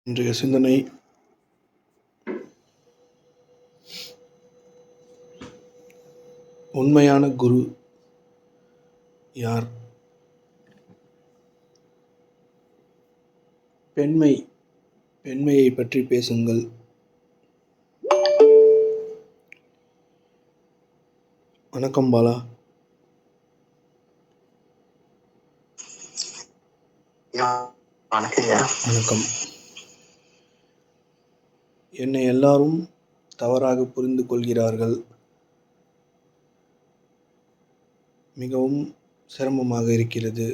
இன்றைய சிந்தனை உண்மையான குரு யார்? பெண்மையை பற்றி பேசுங்கள். வணக்கம் பாலா. வணக்கம். என்னை எல்லாரும் தவறாக புரிந்து கொள்கிறார்கள். மிகவும் சிரமமாக இருக்கிறது.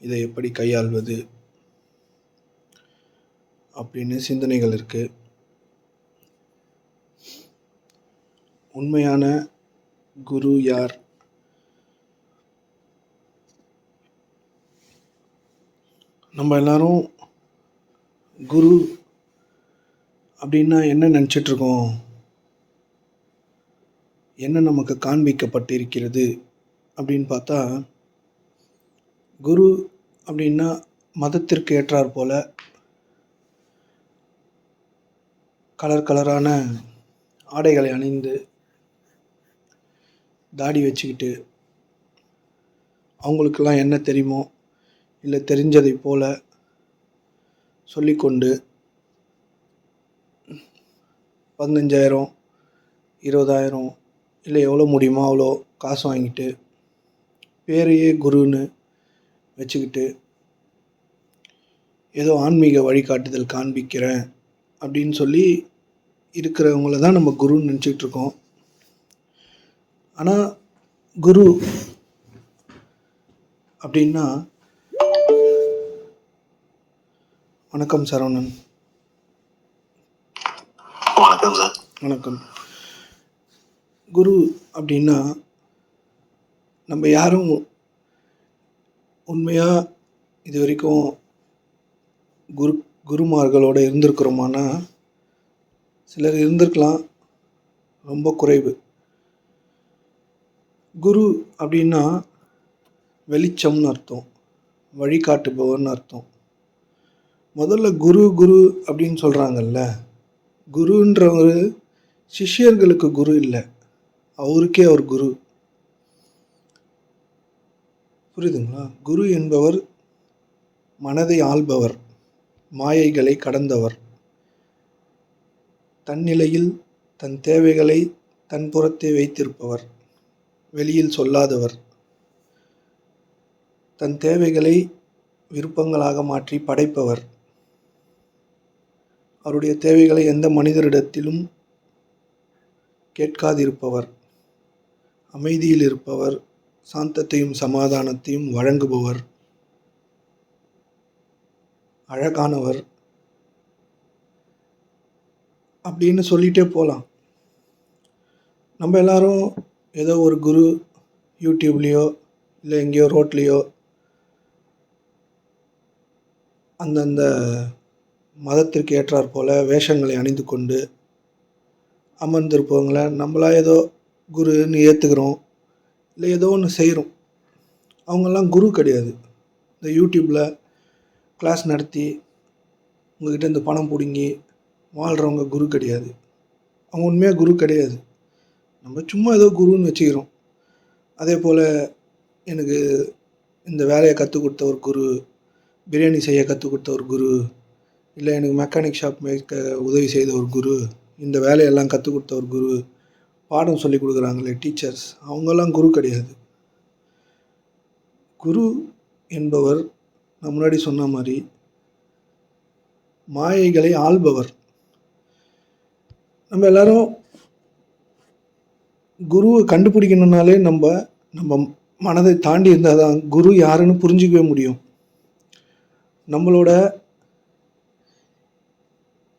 இதை எப்படி கையாள்வது அப்படின்னு சிந்தனைகள் இருக்கு. உண்மையான குரு யார்? நம்ம எல்லாரும் குரு அப்படின்னா என்ன நினச்சிட்ருக்கோம்? என்ன நமக்கு காண்பிக்கப்பட்டிருக்கிறது அப்படின்னு பார்த்தா, குரு அப்படின்னா மதத்திற்கு ஏற்றாற் போல கலரான ஆடைகளை அணிந்து தாடி வச்சுக்கிட்டு அவங்களுக்கெல்லாம் என்ன தெரியுமோ இல்லை தெரிஞ்சதை போல சொல்லிக்கொண்டு 15,000 20,000 இல்லை எவ்வளோ முடியுமோ அவ்வளோ காசு வாங்கிட்டு பேரையே குருன்னு வச்சுக்கிட்டு ஏதோ ஆன்மீக வழிகாட்டுதல் காண்பிக்கிறேன் அப்படின்னு சொல்லி இருக்கிறவங்கள தான் நம்ம குருன்னு நினச்சிட்ருக்கோம். ஆனால் குரு அப்படின்னா, வணக்கம் சரவணன். வணக்கம் சார். வணக்கம். குரு அப்படின்னா நம்ம யாரும் உண்மையாக இது வரைக்கும் குருமார்களோடு இருந்திருக்கிறோமானா சிலர் இருந்திருக்கலாம், ரொம்ப குறைவு. குரு அப்படின்னா வெளிச்சம்னு அர்த்தம், வழிகாட்டுபவர்னு அர்த்தம். முதல்ல குரு அப்படின்னு சொல்கிறாங்கல்ல, குருன்றவர் சிஷ்யர்களுக்கு குரு இல்லை, அவருக்கே அவர் குரு. புரியுதுங்களா? குரு என்பவர் மனதை ஆள்பவர், மாயைகளை கடந்தவர், தன்னிலையில் தன் தேவைகளை தன் புறத்தே வைத்திருப்பவர், வெளியில் சொல்லாதவர், தன் தேவைகளை விருப்பங்களாக மாற்றி படைப்பவர், அவருடைய தேவைகளை எந்த மனிதரிடத்திலும் கேட்காதிருப்பவர், அமைதியில் இருப்பவர், சாந்தத்தையும் சமாதானத்தையும் வழங்குபவர், அழகானவர் அப்படின்னு சொல்லிகிட்டே போகலாம். நம்ம எல்லாரும் ஏதோ ஒரு குரு யூடியூப்லேயோ இல்லை எங்கேயோ ரோட்லேயோ அந்தந்த மதத்திற்கு ஏற்றாற் போல வேஷங்களை அணிந்து கொண்டு அமர்ந்திருப்பவங்கள நம்மளா ஏதோ குருன்னு ஏற்றுக்கிறோம், இல்லை ஏதோ ஒன்று செய்கிறோம். அவங்கெல்லாம் குரு கிடையாது. இந்த யூடியூப்பில் கிளாஸ் நடத்தி உங்கள்கிட்ட இந்த பணம் பிடுங்கி வாழ்கிறவங்க குரு கிடையாது. அவங்க உண்மையாக குரு கிடையாது. நம்ம சும்மா ஏதோ குருன்னு வச்சுக்கிறோம். அதே போல் எனக்கு இந்த வேலையை கற்றுக் கொடுத்த ஒரு குரு, பிரியாணி செய்ய கற்றுக் கொடுத்த ஒரு குரு, இல்லை எனக்கு மெக்கானிக் ஷாப் மேய்க்க உதவி செய்த ஒரு குரு, இந்த வேலையெல்லாம் கற்றுக் கொடுத்த ஒரு குரு, பாடம் சொல்லி கொடுக்குறாங்களே டீச்சர்ஸ், அவங்கெல்லாம் குரு கிடையாது. குரு என்பவர் நான் முன்னாடி சொன்ன மாதிரி மாயைகளை ஆள்பவர். நம்ம எல்லாரும் குருவை கண்டுபிடிக்கணுன்னாலே நம்ம மனதை தாண்டி இருந்தால் தான் குரு யாருன்னு புரிஞ்சிக்கவே முடியும். நம்மளோட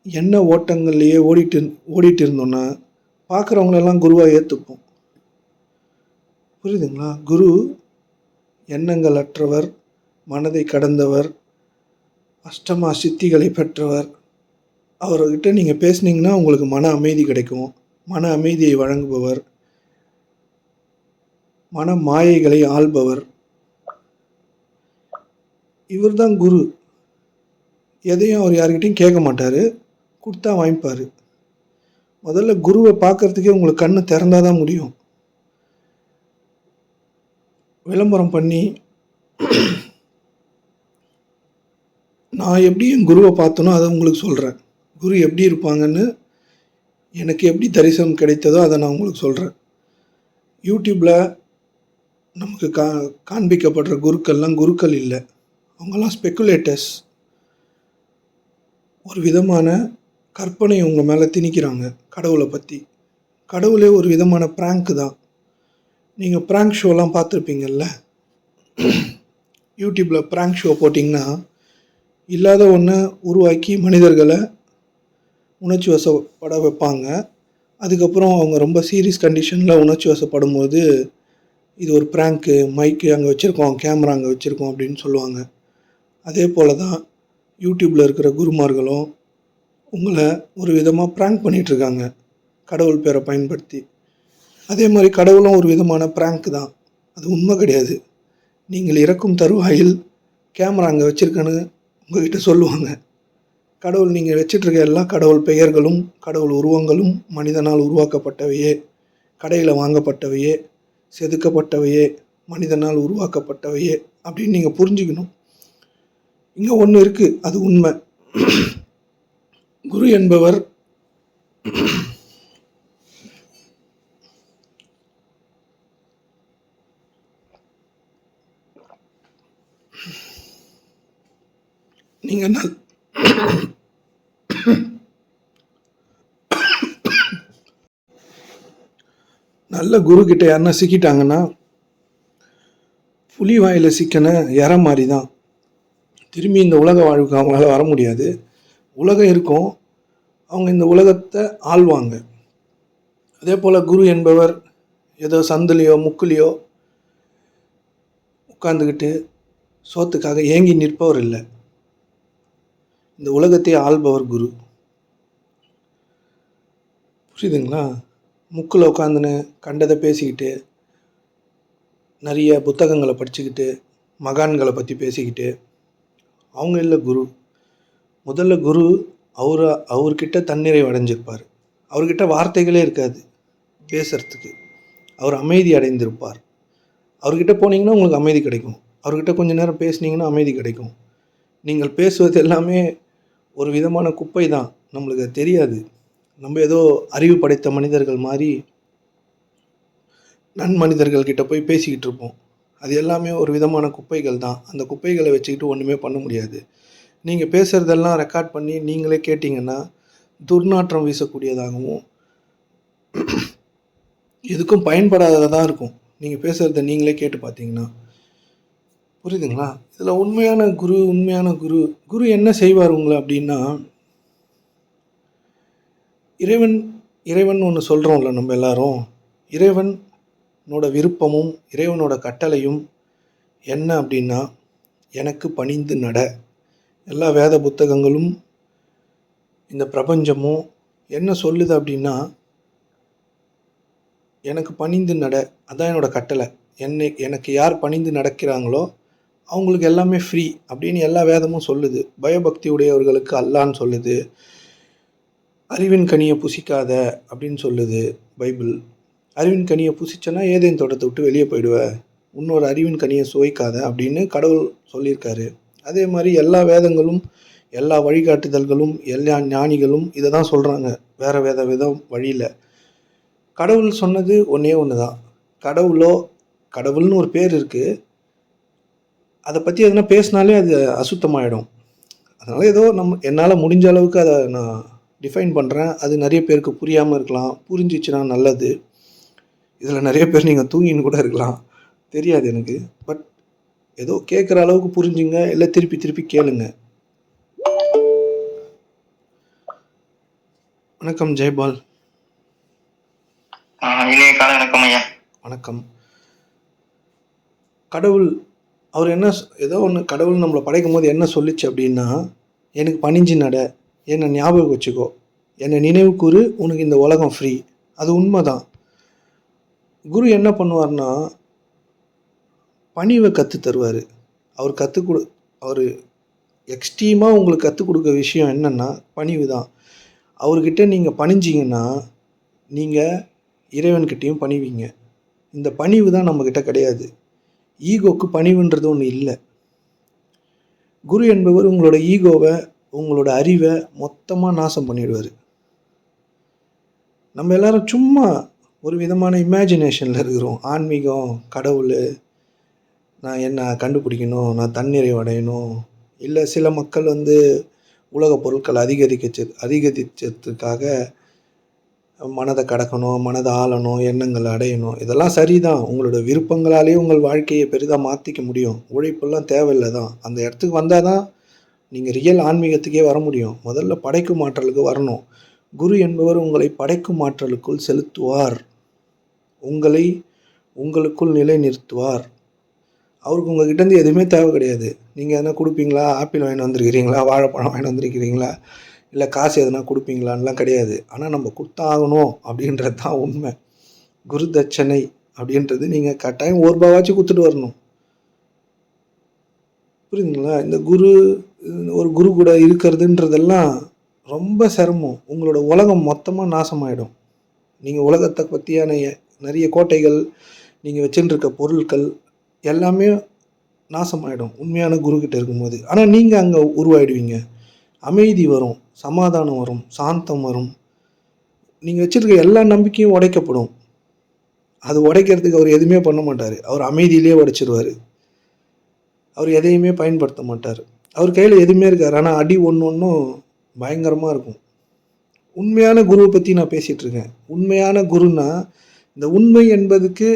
எண்ண ஓட்டங்கள்லேயே ஓடிட்டு இருந்தோன்னா பார்க்குறவங்களெல்லாம் குருவாக ஏற்றுப்போம். புரியுதுங்களா? குரு எண்ணங்கள் அற்றவர், மனதை கடந்தவர், அஷ்டமா சித்திகளை பெற்றவர். அவர்கிட்ட நீங்கள் பேசுனீங்கன்னா உங்களுக்கு மன அமைதி கிடைக்கும். மன அமைதியை வழங்குபவர், மன மாயைகளை ஆள்பவர். இவர் தான் குரு. எதையும் அவர் யார்கிட்டையும் கேட்க மாட்டார், கொடுத்தா வாங்கிப்பார். முதல்ல குருவை பார்க்குறதுக்கே உங்களுக்கு கண்ணு திறந்தால் தான் முடியும். விளம்பரம் பண்ணி நான் எப்படி என் குருவை பார்த்தனோ அதை உங்களுக்கு சொல்கிறேன். குரு எப்படி இருப்பாங்கன்னு எனக்கு எப்படி தரிசனம் கிடைத்ததோ அதை நான் உங்களுக்கு சொல்கிறேன். யூடியூப்பில் நமக்கு காண்பிக்கப்படுற குருக்கள்லாம் குருக்கள் இல்லை, அவங்கெல்லாம் ஸ்பெக்குலேட்டர்ஸ். ஒரு விதமான கற்பனை உங்கள் மேலே திணிக்கிறாங்க கடவுளை பற்றி. கடவுளே ஒரு விதமான ப்ராங்க் தான். நீங்கள் ப்ராங்க் ஷோலாம் பார்த்துருப்பீங்கள்ல, யூடியூப்பில் ப்ராங்க் ஷோ போட்டிங்கன்னா இல்லாத ஒன்றை உருவாக்கி மனிதர்களை உணர்ச்சி வசப்பட வைப்பாங்க. அதுக்கப்புறம் அவங்க ரொம்ப சீரியஸ் கண்டிஷனில் உணர்ச்சி வசப்படும் போது இது ஒரு ப்ராங்க்கு, மைக்கு அங்கே வச்சுருக்கோம், கேமரா அங்கே வச்சுருக்கோம் அப்படின்னு சொல்லுவாங்க. அதே போல் தான் யூடியூப்பில் இருக்கிற குருமார்களும் உங்களை ஒரு விதமாக ப்ராங்க் பண்ணிகிட்ருக்காங்க கடவுள் பேரை பயன்படுத்தி. அதே மாதிரி கடவுளும் ஒரு விதமான ப்ராங்க் தான், அது உண்மை கிடையாது. நீங்கள் இறக்கும் தருவாயில் கேமரா அங்கே வச்சுருக்கேன்னு உங்கள்கிட்ட சொல்லுவாங்க. கடவுள் நீங்கள் வச்சிட்ருக்க எல்லா கடவுள் பெயர்களும் கடவுள் உருவங்களும் மனிதனால் உருவாக்கப்பட்டவையே, கடையில் வாங்கப்பட்டவையே, செதுக்கப்பட்டவையே, மனிதனால் உருவாக்கப்பட்டவையே அப்படின்னு நீங்கள் புரிஞ்சுக்கணும். இங்கே ஒன்று இருக்குது, அது உண்மை. குரு என்பவர் நீங்கள் நல்ல குரு கிட்ட யாருன்னா சிக்கிட்டாங்கன்னா புலி வாயில் சிக்கன இற மாதிரி தான். திரும்பி இந்த உலக வாழ்வுக்கு அவங்களால வர முடியாது. உலகம் இருக்கும், அவங்க இந்த உலகத்தை ஆள்வாங்க. அதே போல் குரு என்பவர் ஏதோ சந்துலேயோ முக்குலேயோ உட்காந்துக்கிட்டு சோத்துக்காக ஏங்கி நிற்பவர் இல்லை. இந்த உலகத்தை ஆள்பவர் குரு. புரியுதுங்களா? முக்கில் உட்காந்துன்னு கண்டதை பேசிக்கிட்டு, நிறைய புத்தகங்களை படிச்சுக்கிட்டு, மகான்களை பற்றி பேசிக்கிட்டு அவங்க இல்லை குரு. முதல்ல குரு அவர்கிட்ட தன்னிறைவு அடைஞ்சிருப்பார். அவர்கிட்ட வார்த்தைகளே இருக்காது பேசுகிறதுக்கு. அவர் அமைதி அடைந்திருப்பார். அவர்கிட்ட போனீங்கன்னா உங்களுக்கு அமைதி கிடைக்கும். அவர்கிட்ட கொஞ்சம் நேரம் பேசுனீங்கன்னா அமைதி கிடைக்கும். நீங்கள் பேசுவது எல்லாமே ஒரு விதமான குப்பை தான், நம்மளுக்கு தெரியாது. நம்ம ஏதோ அறிவு படைத்த மனிதர்கள் மாதிரி நன்மனிதர்கள்கிட்ட போய் பேசிக்கிட்டு இருப்போம். அது எல்லாமே ஒரு விதமான குப்பைகள் தான். அந்த குப்பைகளை வச்சுக்கிட்டு ஒன்றுமே பண்ண முடியாது. நீங்கள் பேசுகிறதெல்லாம் ரெக்கார்ட் பண்ணி நீங்களே கேட்டிங்கன்னா துர்நாற்றம் வீசக்கூடியதாகவும் எதுக்கும் பயன்படாததாக இருக்கும். நீங்கள் பேசுகிறத நீங்களே கேட்டு பார்த்தீங்கன்னா. புரியுதுங்களா? இதில் உண்மையான குரு என்ன செய்வார் உங்களை அப்படின்னா, இறைவன் ஒன்று சொல்கிறோம்ல நம்ம எல்லாரும், இறைவனோட விருப்பமும் இறைவனோட கட்டளையும் என்ன அப்படின்னா, எனக்கு பணிந்து நட. எல்லா வேத புத்தகங்களும் இந்த பிரபஞ்சமும் என்ன சொல்லுது அப்படின்னா, எனக்கு பணிந்து நட, அதான் என்னோடய கட்டளை. எனக்கு யார் பணிந்து நடக்கிறாங்களோ அவங்களுக்கு எல்லாமே ஃப்ரீ அப்படின்னு எல்லா வேதமும் சொல்லுது. பயபக்தி உடையவர்களுக்கு அல்லான்னு சொல்லுது. அறிவின் கனியை புசிக்காத அப்படின்னு சொல்லுது பைபிள். அறிவின் கனியை புசிச்சனா ஏதேன் தோட்டத்தை விட்டு வெளியே போயிடுவேன், இன்னொரு அறிவின் கனியை சுவைக்காத அப்படின்னு கடவுள் சொல்லியிருக்காரு. அதே மாதிரி எல்லா வேதங்களும் எல்லா வழிகாட்டுதல்களும் எல்லா ஞானிகளும் இதை தான் சொல்கிறாங்க, வேறு விதம் வழியில். கடவுள் சொன்னது ஒன்றே ஒன்று தான். கடவுள்னு ஒரு பேர் இருக்குது, அதை பற்றி எதுனா பேசினாலே அது அசுத்தமாகிடும். அதனால் ஏதோ என்னால் முடிஞ்ச அளவுக்கு அதை நான் டிஃபைன் பண்ணுறேன். அது நிறைய பேருக்கு புரியாமல் இருக்கலாம், புரிஞ்சிச்சுன்னா நல்லது. இதில் நிறைய பேர் நீங்கள் தூங்கின்னு கூட இருக்கலாம், தெரியாது எனக்கு. பட் ஏதோ கேட்குற அளவுக்கு புரிஞ்சுங்க, இல்லை திருப்பி கேளுங்க. வணக்கம் ஜெயபால். வணக்கம். கடவுள் அவர் என்ன ஏதோ ஒன்று கடவுள் நம்மளை படைக்கும் போது என்ன சொல்லிச்சு அப்படின்னா, எனக்கு பணிஞ்சு நட, என்னை ஞாபகம் வச்சுக்கோ, என்னை நினைவு கூறு, உனக்கு இந்த உலகம் ஃப்ரீ. அது உண்மை தான். குரு என்ன பண்ணுவார்னா பணிவை கற்று தருவார். அவர் எக்ஸ்ட்ரீமாக உங்களுக்கு கற்றுக் கொடுக்க விஷயம் என்னென்னா பணிவு தான். அவர்கிட்ட நீங்கள் பணிஞ்சிங்கன்னா நீங்கள் இறைவன்கிட்டையும் பணிவீங்க. இந்த பணிவு தான் நம்மக்கிட்ட கிடையாது. ஈகோக்கு பணிவுன்றது ஒன்று இல்லை. குரு என்பவர் உங்களோட ஈகோவை, உங்களோட அறிவை மொத்தமாக நாசம் பண்ணிடுவார். நம்ம எல்லாரும் சும்மா ஒரு விதமான இமேஜினேஷனில் இருக்கிறோம். ஆன்மீகம், கடவுள், நான் என்ன கண்டுபிடிக்கணும், நான் தன்னிறைவு அடையணும், இல்லை சில மக்கள் உலக பொருட்கள் அதிகரிச்சதுக்காக மனதை கடக்கணும், மனதை ஆளணும், எண்ணங்களை அடையணும். இதெல்லாம் சரிதான். உங்களோட விருப்பங்களாலே உங்கள் வாழ்க்கையை பெரிதாக மாற்றிக்க முடியும். உழைப்பெல்லாம் தேவையில்லை தான். அந்த இடத்துக்கு வந்தால் தான் நீங்கள் ரியல் ஆன்மீகத்துக்கே வர முடியும். முதல்ல படைக்கும் ஆற்றலுக்கு வரணும். குரு என்பவர் உங்களை படைக்கும் ஆற்றலுக்குள் செலுத்துவார். உங்களை உங்களுக்குள் நிலை நிறுத்துவார். அவருக்கு உங்கள்கிட்டேருந்து எதுவுமே தேவை கிடையாது. நீங்கள் எதனா கொடுப்பீங்களா, ஆப்பிள் வாங்கிட்டு வந்திருக்கிறீங்களா, வாழைப்பழம் வாங்கிட்டு வந்திருக்கிறீங்களா, இல்லை காசு எதனா கொடுப்பீங்களான்லாம் கிடையாது. ஆனால் நம்ம கொடுத்தாகணும் அப்படின்றது தான் உண்மை. குரு தட்சணை அப்படின்றது நீங்கள் கட்டாயம் ₹1 கொடுத்துட்டு வரணும். புரியுதுங்களா? இந்த ஒரு குரு கூட இருக்கிறதுன்றதெல்லாம் ரொம்ப சிரமம். உங்களோட உலகம் மொத்தமாக நாசமாயிடும். நீங்கள் உலகத்தை பற்றியான நிறைய கோட்டைகள், நீங்கள் வச்சுருக்க பொருட்கள் எல்லாமே நாசமாயிடும் உண்மையான குருக்கிட்ட இருக்கும்போது. ஆனால் நீங்கள் அங்கே உருவாயிடுவீங்க. அமைதி வரும், சமாதானம் வரும், சாந்தம் வரும். நீங்கள் வச்சுருக்க எல்லா நம்பிக்கையும் உடைக்கப்படும். அது உடைக்கிறதுக்கு அவர் எதுவுமே பண்ண மாட்டார். அவர் அமைதியிலே உடைச்சிருவார். அவர் எதையுமே பயன்படுத்த மாட்டார். அவர் கையில் எதுவுமே இருக்கார். ஆனால் அடி ஒன்றும் பயங்கரமாக இருக்கும். உண்மையான குருவை பற்றி நான் பேசிகிட்ருக்கேன். உண்மையான குருன்னா இந்த உண்மை என்பதுக்கு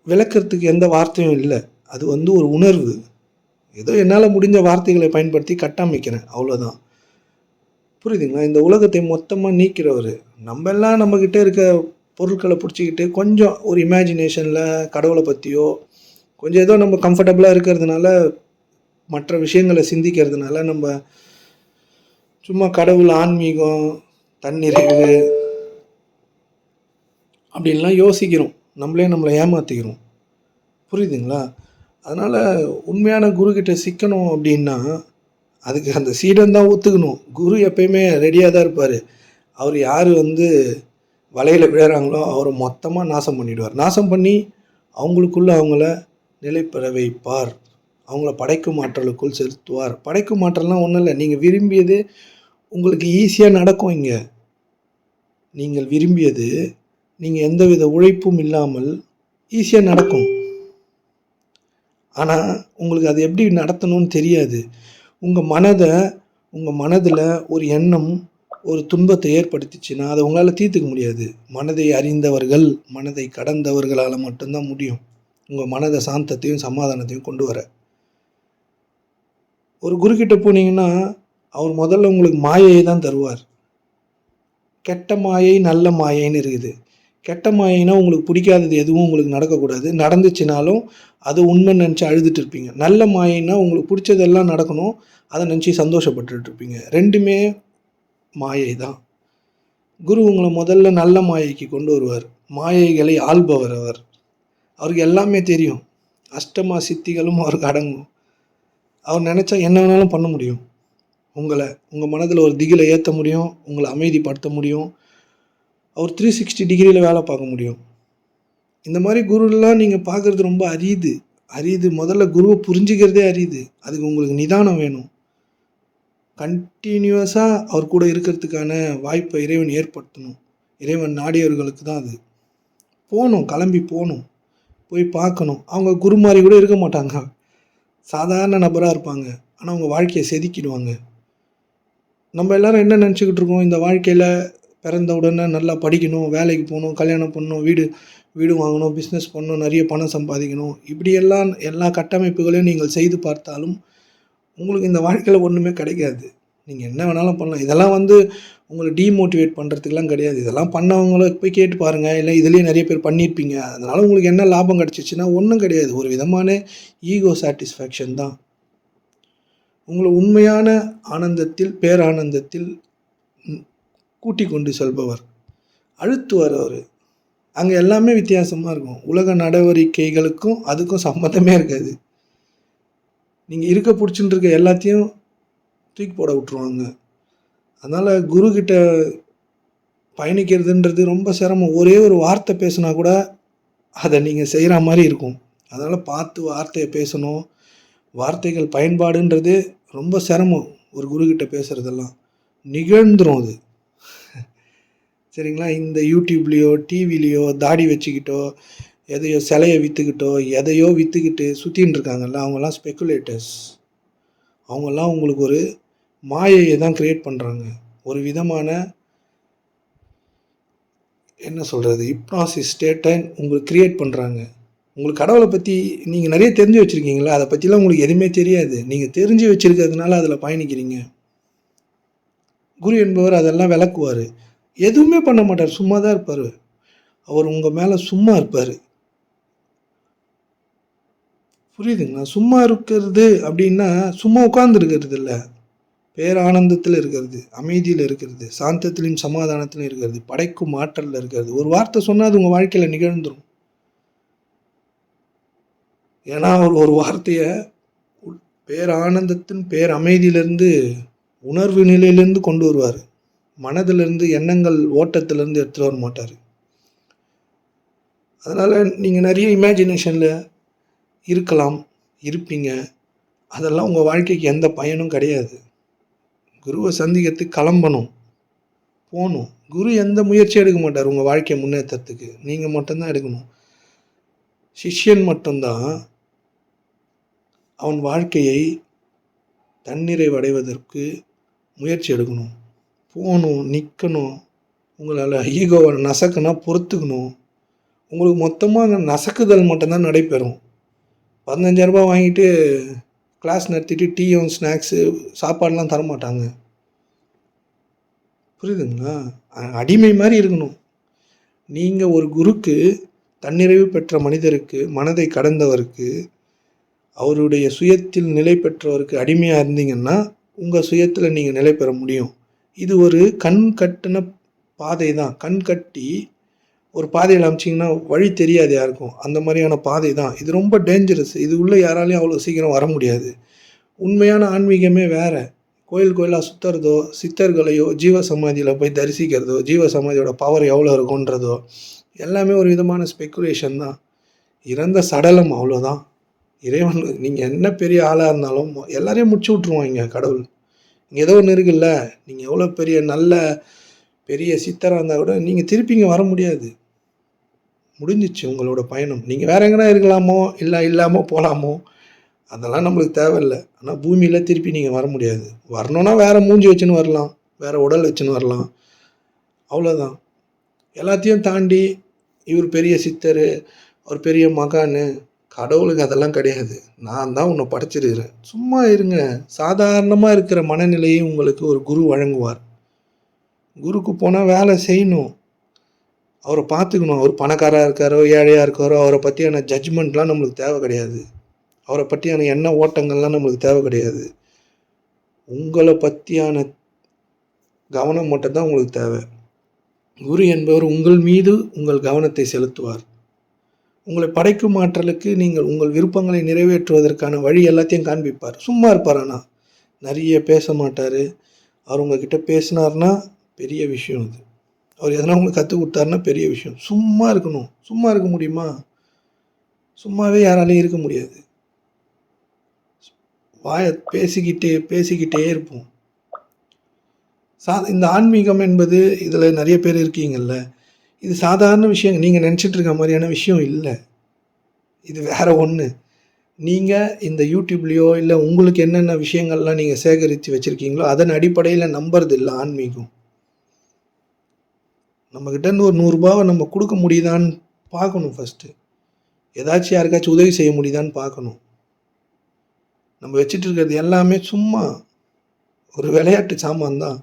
விளக்கிறதுக்கு எந்த வார்த்தையும் இல்லை. அது ஒரு உணர்வு. ஏதோ என்னால் முடிஞ்ச வார்த்தைகளை பயன்படுத்தி கட்டமைக்கிறேன், அவ்வளோதான். புரியுதுங்களா? இந்த உலகத்தை மொத்தமாக நீக்கிறவர். நம்ம எல்லாம் நம்மக்கிட்ட இருக்க பொருட்களை பிடிச்சிக்கிட்டு கொஞ்சம் ஒரு இமேஜினேஷனில் கடவுளை பற்றியோ கொஞ்சம் ஏதோ நம்ம கம்ஃபர்டபுளாக இருக்கிறதுனால, மற்ற விஷயங்களை சிந்திக்கிறதுனால நம்ம சும்மா கடவுள், ஆன்மீகம், தன்னிறைவு அப்படின்லாம் யோசிக்கிறோம். நம்மளை ஏமாற்றிக்கிறோம். புரியுதுங்களா? அதனால் உண்மையான குருக்கிட்ட சிக்கணும் அப்படின்னா அதுக்கு அந்த சீடன் தான் ஒத்துக்கணும். குரு எப்பயுமே ரெடியாக தான் இருப்பார். அவர் யார் வலையில் விழுறாங்களோ அவரை மொத்தமாக நாசம் பண்ணிவிடுவார். நாசம் பண்ணி அவங்களுக்குள்ளே அவங்கள நிலை பெற வைப்பார். அவங்கள படைக்கும் ஆற்றலுக்குள் செலுத்துவார். படைக்கும் ஆற்றல்னால் ஒன்றும் இல்லை. நீங்கள் விரும்பியது உங்களுக்கு ஈஸியாக நடக்கும். இங்கே நீங்கள் விரும்பியது நீங்கள் எந்தவித உழைப்பும் இல்லாமல் ஈஸியாக நடக்கும். ஆனால் உங்களுக்கு அது எப்படி நடத்தணும்னு தெரியாது. உங்கள் மனதில் ஒரு எண்ணம் ஒரு துன்பத்தை ஏற்படுத்திச்சுன்னா அதை உங்களால் தீர்த்துக்க முடியாது. மனதை அறிந்தவர்கள், மனதை கடந்தவர்களால் மட்டும்தான் முடியும் உங்கள் மனதை சாந்தத்தையும் சமாதானத்தையும் கொண்டு வர. ஒரு குருக்கிட்ட போனீங்கன்னா அவர் முதல்ல உங்களுக்கு மாயையை தான் தருவார். கெட்ட மாயை, நல்ல மாயைன்னு இருக்குது. கெட்ட மாயினா உங்களுக்கு பிடிக்காதது எதுவும் உங்களுக்கு நடக்கக்கூடாது. நடந்துச்சுனாலும் அது உண்மை நினச்சி அழுதுட்டு இருப்பீங்க. நல்ல மாயினா உங்களுக்கு பிடிச்சதெல்லாம் நடக்கணும், அதை நினச்சி சந்தோஷப்பட்டுட்டு இருப்பீங்க. ரெண்டுமே மாயை தான். குரு உங்களை முதல்ல நல்ல மாயைக்கு கொண்டு வருவார். மாயைகளை ஆள்பவர் அவர். அவருக்கு எல்லாமே தெரியும். அஷ்டமா சித்திகளும் அவருக்கு அடங்கும். அவர் நினச்சா என்ன வேணாலும் பண்ண முடியும். உங்கள் மனதில் ஒரு திகிலை ஏற்ற முடியும், உங்களை அமைதிப்படுத்த முடியும். அவர் 360 டிகிரியில் வேலை பார்க்க முடியும். இந்த மாதிரி குருலாம் நீங்கள் பார்க்குறது ரொம்ப அரிது. முதல்ல குருவை புரிஞ்சிக்கிறதே அரிது. அதுக்கு உங்களுக்கு நிதானம் வேணும். கண்டினியூஸாக அவர் கூட இருக்கிறதுக்கான வாய்ப்பை இறைவன் ஏற்படுத்தணும். இறைவன் நாடியவர்களுக்கு தான் அது. கிளம்பி போகணும், போய் பார்க்கணும். அவங்க குரு மாதிரி கூட இருக்க மாட்டாங்க, சாதாரண நபராக இருப்பாங்க. ஆனால் அவங்க வாழ்க்கையை செதுக்கிடுவாங்க. நம்ம எல்லோரும் என்ன நினச்சிக்கிட்டு இருக்கோம், இந்த வாழ்க்கையில் பிறந்த உடனே நல்லா படிக்கணும், வேலைக்கு போகணும், கல்யாணம் பண்ணணும், வீடு வாங்கணும், பிஸ்னஸ் பண்ணணும், நிறைய பணம் சம்பாதிக்கணும், இப்படியெல்லாம் எல்லா கட்டமைப்புகளையும் நீங்கள் செய்து பார்த்தாலும் உங்களுக்கு இந்த வாழ்க்கையில் ஒன்றுமே கிடைக்காது. நீங்கள் என்ன வேணாலும் பண்ணலாம். இதெல்லாம் உங்களை டீமோட்டிவேட் பண்ணுறதுக்கெலாம் கிடையாது. இதெல்லாம் பண்ணவங்கள போய் கேட்டு பாருங்கள். இல்லை இதுலேயே நிறைய பேர் பண்ணியிருப்பீங்க. அதனால் உங்களுக்கு என்ன லாபம் கிடச்சிச்சின்னா ஒன்றும் கிடையாது. ஒரு விதமான ஈகோ சாட்டிஸ்ஃபேக்ஷன் தான். உங்களை உண்மையான ஆனந்தத்தில், பேரானந்தத்தில் கூட்டி கொண்டு செல்பவர், அழுத்துவார் அவர். அங்கே எல்லாமே வித்தியாசமாக இருக்கும். உலக நடவடிக்கைகளுக்கும் அதுக்கும் சம்மந்தமே இருக்காது. நீங்கள் இருக்க பிடிச்சின்னு இருக்க எல்லாத்தையும் தூக்கி போட விட்ருவாங்க. அதனால் குருக்கிட்ட பயணிக்கிறதுன்றது ரொம்ப சிரமம். ஒரே ஒரு வார்த்தை பேசுனா கூட அதை நீங்கள் செய்கிற மாதிரி இருக்கும். அதனால் பார்த்து வார்த்தையை பேசணும். வார்த்தைகள் பயன்பாடுன்றது ரொம்ப சிரமம். ஒரு குருக்கிட்ட பேசுகிறதெல்லாம் நிகழ்ந்துரும் அது. சரிங்களா? இந்த யூடியூப்லேயோ டிவிலேயோ தாடி வச்சுக்கிட்டோ எதையோ சிலையை விற்றுக்கிட்டோ எதையோ விற்றுக்கிட்டு சுற்றின்னு இருக்காங்கல்ல, அவங்கெல்லாம் ஸ்பெக்குலேட்டர்ஸ். அவங்கெல்லாம் உங்களுக்கு ஒரு மாயையை தான் க்ரியேட் பண்ணுறாங்க. ஒரு விதமான என்ன சொல்கிறது, ஹிப்னாசிஸ் ஸ்டேட்டை உங்களுக்கு க்ரியேட் பண்ணுறாங்க. உங்களுக்கு கடவுளை பற்றி நீங்கள் நிறைய தெரிஞ்சு வச்சுருக்கீங்களா? அதை பற்றிலாம் உங்களுக்கு எதுவுமே தெரியாது. நீங்கள் தெரிஞ்சு வச்சுருக்கிறதுனால அதில் பயணிக்கிறீங்க. குரு என்பவர் அதெல்லாம் விளக்குவார். எதுவுமே பண்ண மாட்டார், சும்மா தான் இருப்பார். அவர் உங்கள் மேலே சும்மா இருப்பார். புரியுதுங்களா? சும்மா இருக்கிறது அப்படின்னா சும்மா உட்கார்ந்துருக்கிறது இல்லை. பேரானந்தத்தில் இருக்கிறது, அமைதியில் இருக்கிறது, சாந்தத்திலும் சமாதானத்திலும் இருக்கிறது, படைக்கும் ஆற்றலில் இருக்கிறது. ஒரு வார்த்தை சொன்னால் அது உங்கள் வாழ்க்கையில் நிகழ்ந்துடும். ஏன்னா அவர் ஒரு வார்த்தையை பேரானந்தத்தின் பேரமைதியிலிருந்து உணர்வு நிலையிலேருந்து கொண்டு வருவார். மனதிலிருந்து எண்ணங்கள் ஓட்டத்திலேருந்து எடுத்துகிட்டு வர மாட்டார். அதனால் நீங்கள் நிறைய இமேஜினேஷனில் இருக்கலாம், இருப்பீங்க. அதெல்லாம் உங்கள் வாழ்க்கைக்கு எந்த பயனும் கிடையாது. குருவை சந்திக்கிறதுக்கு கிளம்பணும், போகணும். குரு எந்த முயற்சியும் எடுக்க மாட்டார் உங்கள் வாழ்க்கையை முன்னேற்றத்துக்கு. நீங்கள் மட்டும்தான் எடுக்கணும். சிஷ்யன் மட்டும்தான் அவன் வாழ்க்கையை தன்னிறைவடைவதற்கு முயற்சி எடுக்கணும். போகணும், நிற்கணும். உங்களால் ஈகோவை நசக்குனா பொறுத்துக்கணும். உங்களுக்கு மொத்தமாக அந்த நசக்குதல் மட்டும்தான் நடைபெறும். 15,000 ரூபாய் வாங்கிட்டு கிளாஸ் நடத்திட்டு டீயும் ஸ்நாக்ஸு சாப்பாடெலாம் தரமாட்டாங்க. புரியுதுங்களா? அடிமை மாதிரி இருக்கணும். நீங்கள் ஒரு குருக்கு, தன்னிறைவு பெற்ற மனிதருக்கு, மனதை கடந்தவருக்கு, அவருடைய சுயத்தில் நிலை பெற்றவருக்கு அடிமையாக இருந்தீங்கன்னா உங்கள் சுயத்தில் நீங்கள் நிலை பெற முடியும். இது ஒரு கண் கட்டின பாதை தான். கண் கட்டி ஒரு பாதையில் அமைச்சிங்கன்னா வழி தெரியாது யாருக்கும். அந்த மாதிரியான பாதை தான் இது. ரொம்ப டேஞ்சரஸ். இது உள்ளே யாராலையும் அவ்வளோ சீக்கிரம் வர முடியாது. உண்மையான ஆன்மீகமே வேறு. கோயில் கோயிலாக சுற்றுறதோ, சித்தர்களையோ, ஜீவ சமாதியில் போய் தரிசிக்கிறதோ, ஜீவ சமாதியோட பவர் எவ்வளோ இருக்குன்றதோ எல்லாமே ஒரு விதமான ஸ்பெக்குலேஷன் தான். இறந்த சடலம், அவ்வளோதான். இறைவன் நீங்கள் என்ன பெரிய ஆளாக இருந்தாலும் எல்லாரையும் முடிச்சு விட்ருவாங்க கடவுள். இங்கே ஏதோ ஒன்று இருக்குல்ல, நீங்கள் எவ்வளோ பெரிய சித்தராக இருந்தால் கூட நீங்கள் திருப்பி இங்கே வர முடியாது. முடிஞ்சிச்சு உங்களோட பயணம். நீங்கள் வேறு எங்கன்னா இருக்கலாமோ, இல்லை இல்லாமல் போகலாமோ, அதெல்லாம் நம்மளுக்கு தேவையில்லை. ஆனால் பூமியில் திருப்பி நீங்கள் வர முடியாது. வரணுன்னா வேறு மூஞ்சி வச்சுன்னு வரலாம், வேறு உடல் வச்சுன்னு வரலாம், அவ்வளோதான். எல்லாத்தையும் தாண்டி இவர் பெரிய சித்தர், அவர் பெரிய மகான். கடவுளுக்கு அதெல்லாம் கிடையாது. நான் தான் உன்னை படைச்சிருக்கிறேன், சும்மா இருங்க. சாதாரணமாக இருக்கிற மனநிலையை உங்களுக்கு ஒரு குரு வழங்குவார். குருக்கு போனால் வேலை செய்யணும், அவரை பார்த்துக்கணும். அவர் பணக்காராக இருக்காரோ ஏழையாக இருக்காரோ அவரை பற்றியான ஜட்ஜ்மெண்ட்லாம் நம்மளுக்கு தேவை கிடையாது. அவரை பற்றியான எண்ண ஓட்டங்கள்லாம் நம்மளுக்கு தேவை கிடையாது. உங்களை பற்றியான கவனம் மட்டும்தான் உங்களுக்கு தேவை. குரு என்பவர் உங்கள் மீது உங்கள் கவனத்தை செலுத்துவார். உங்களை படைக்கும் ஆற்றலுக்கு நீங்கள் உங்கள் விருப்பங்களை நிறைவேற்றுவதற்கான வழி எல்லாத்தையும் காண்பிப்பார். சும்மா இருப்பார். ஆனால் நிறைய பேச மாட்டார். அவர் உங்ககிட்ட பேசினார்னா பெரிய விஷயம். அது அவர் எதனா உங்களுக்கு கற்றுக் கொடுத்தாருன்னா பெரிய விஷயம். சும்மா இருக்கணும். சும்மா இருக்க முடியுமா? சும்மாவே யாராலையும் இருக்க முடியாது. வாயை பேசிக்கிட்டே இருப்போம். இந்த ஆன்மீகம் என்பது இதில் நிறைய பேர் இருக்கீங்கள்ல, இது சாதாரண விஷயம். நீங்கள் நினச்சிட்டு இருக்க மாதிரியான விஷயம் இல்லை. இது வேற ஒன்று. நீங்கள் இந்த யூடியூப்லேயோ இல்லை உங்களுக்கு என்னென்ன விஷயங்கள்லாம் நீங்கள் சேகரித்து வச்சுருக்கீங்களோ அதன் அடிப்படையில் நம்புறது இல்லை ஆன்மீகம். நம்மக்கிட்டேருந்து ஒரு 100 ரூபாவை நம்ம கொடுக்க முடியுதான்னு பார்க்கணும். ஃபஸ்ட்டு ஏதாச்சும் யாருக்காச்சும் உதவி செய்ய முடியுதான்னு பார்க்கணும். நம்ம வச்சுட்டு இருக்கிறது எல்லாமே சும்மா ஒரு விளையாட்டு சாமான் தான்.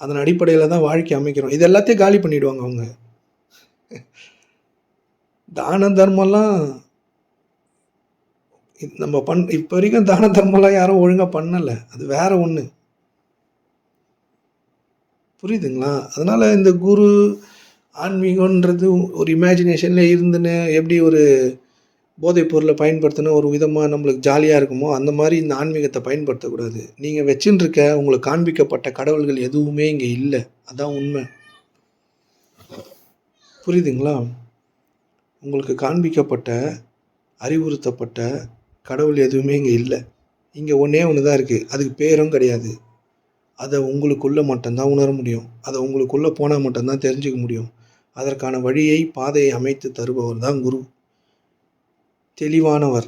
அதன் அடிப்படையில் தான் வாழ்க்கை அமைக்கிறோம். இது எல்லாத்தையும் காலி பண்ணிவிடுவாங்க அவங்க. தான தர்மம்லாம் நம்ம இப்போ வரைக்கும் தான தர்மம்லாம் யாரும் ஒழுங்காக பண்ணலை. அது வேற ஒன்று. புரியுதுங்களா? அதனால் இந்த குரு ஆன்மீகன்றது ஒரு இமேஜினேஷனில் இருந்துன்னு எப்படி ஒரு போதைப் பொருளை பயன்படுத்தினா ஒரு விதமாக நம்மளுக்கு ஜாலியாக இருக்குமோ, அந்த மாதிரி இந்த ஆன்மீகத்தை பயன்படுத்தக்கூடாது. நீங்கள் வச்சுன்னு இருக்க உங்களுக்கு காண்பிக்கப்பட்ட கடவுள்கள் எதுவுமே இங்கே இல்லை. அதான் உண்மை. புரியுதுங்களா? உங்களுக்கு காண்பிக்கப்பட்ட, அறிவுறுத்தப்பட்ட கடவுள் எதுவுமே இங்கே இல்லை. இங்கே ஒன்றே ஒன்று தான் இருக்குது. அதுக்கு பேரும் கிடையாது. அதை உங்களுக்குள்ளே மட்டும்தான் உணர முடியும். அதை உங்களுக்குள்ளே போனால் மட்டும்தான் தெரிஞ்சுக்க முடியும். அதற்கான வழியை, பாதையை அமைத்து தருபவர் தான் குரு. தெளிவானவர்,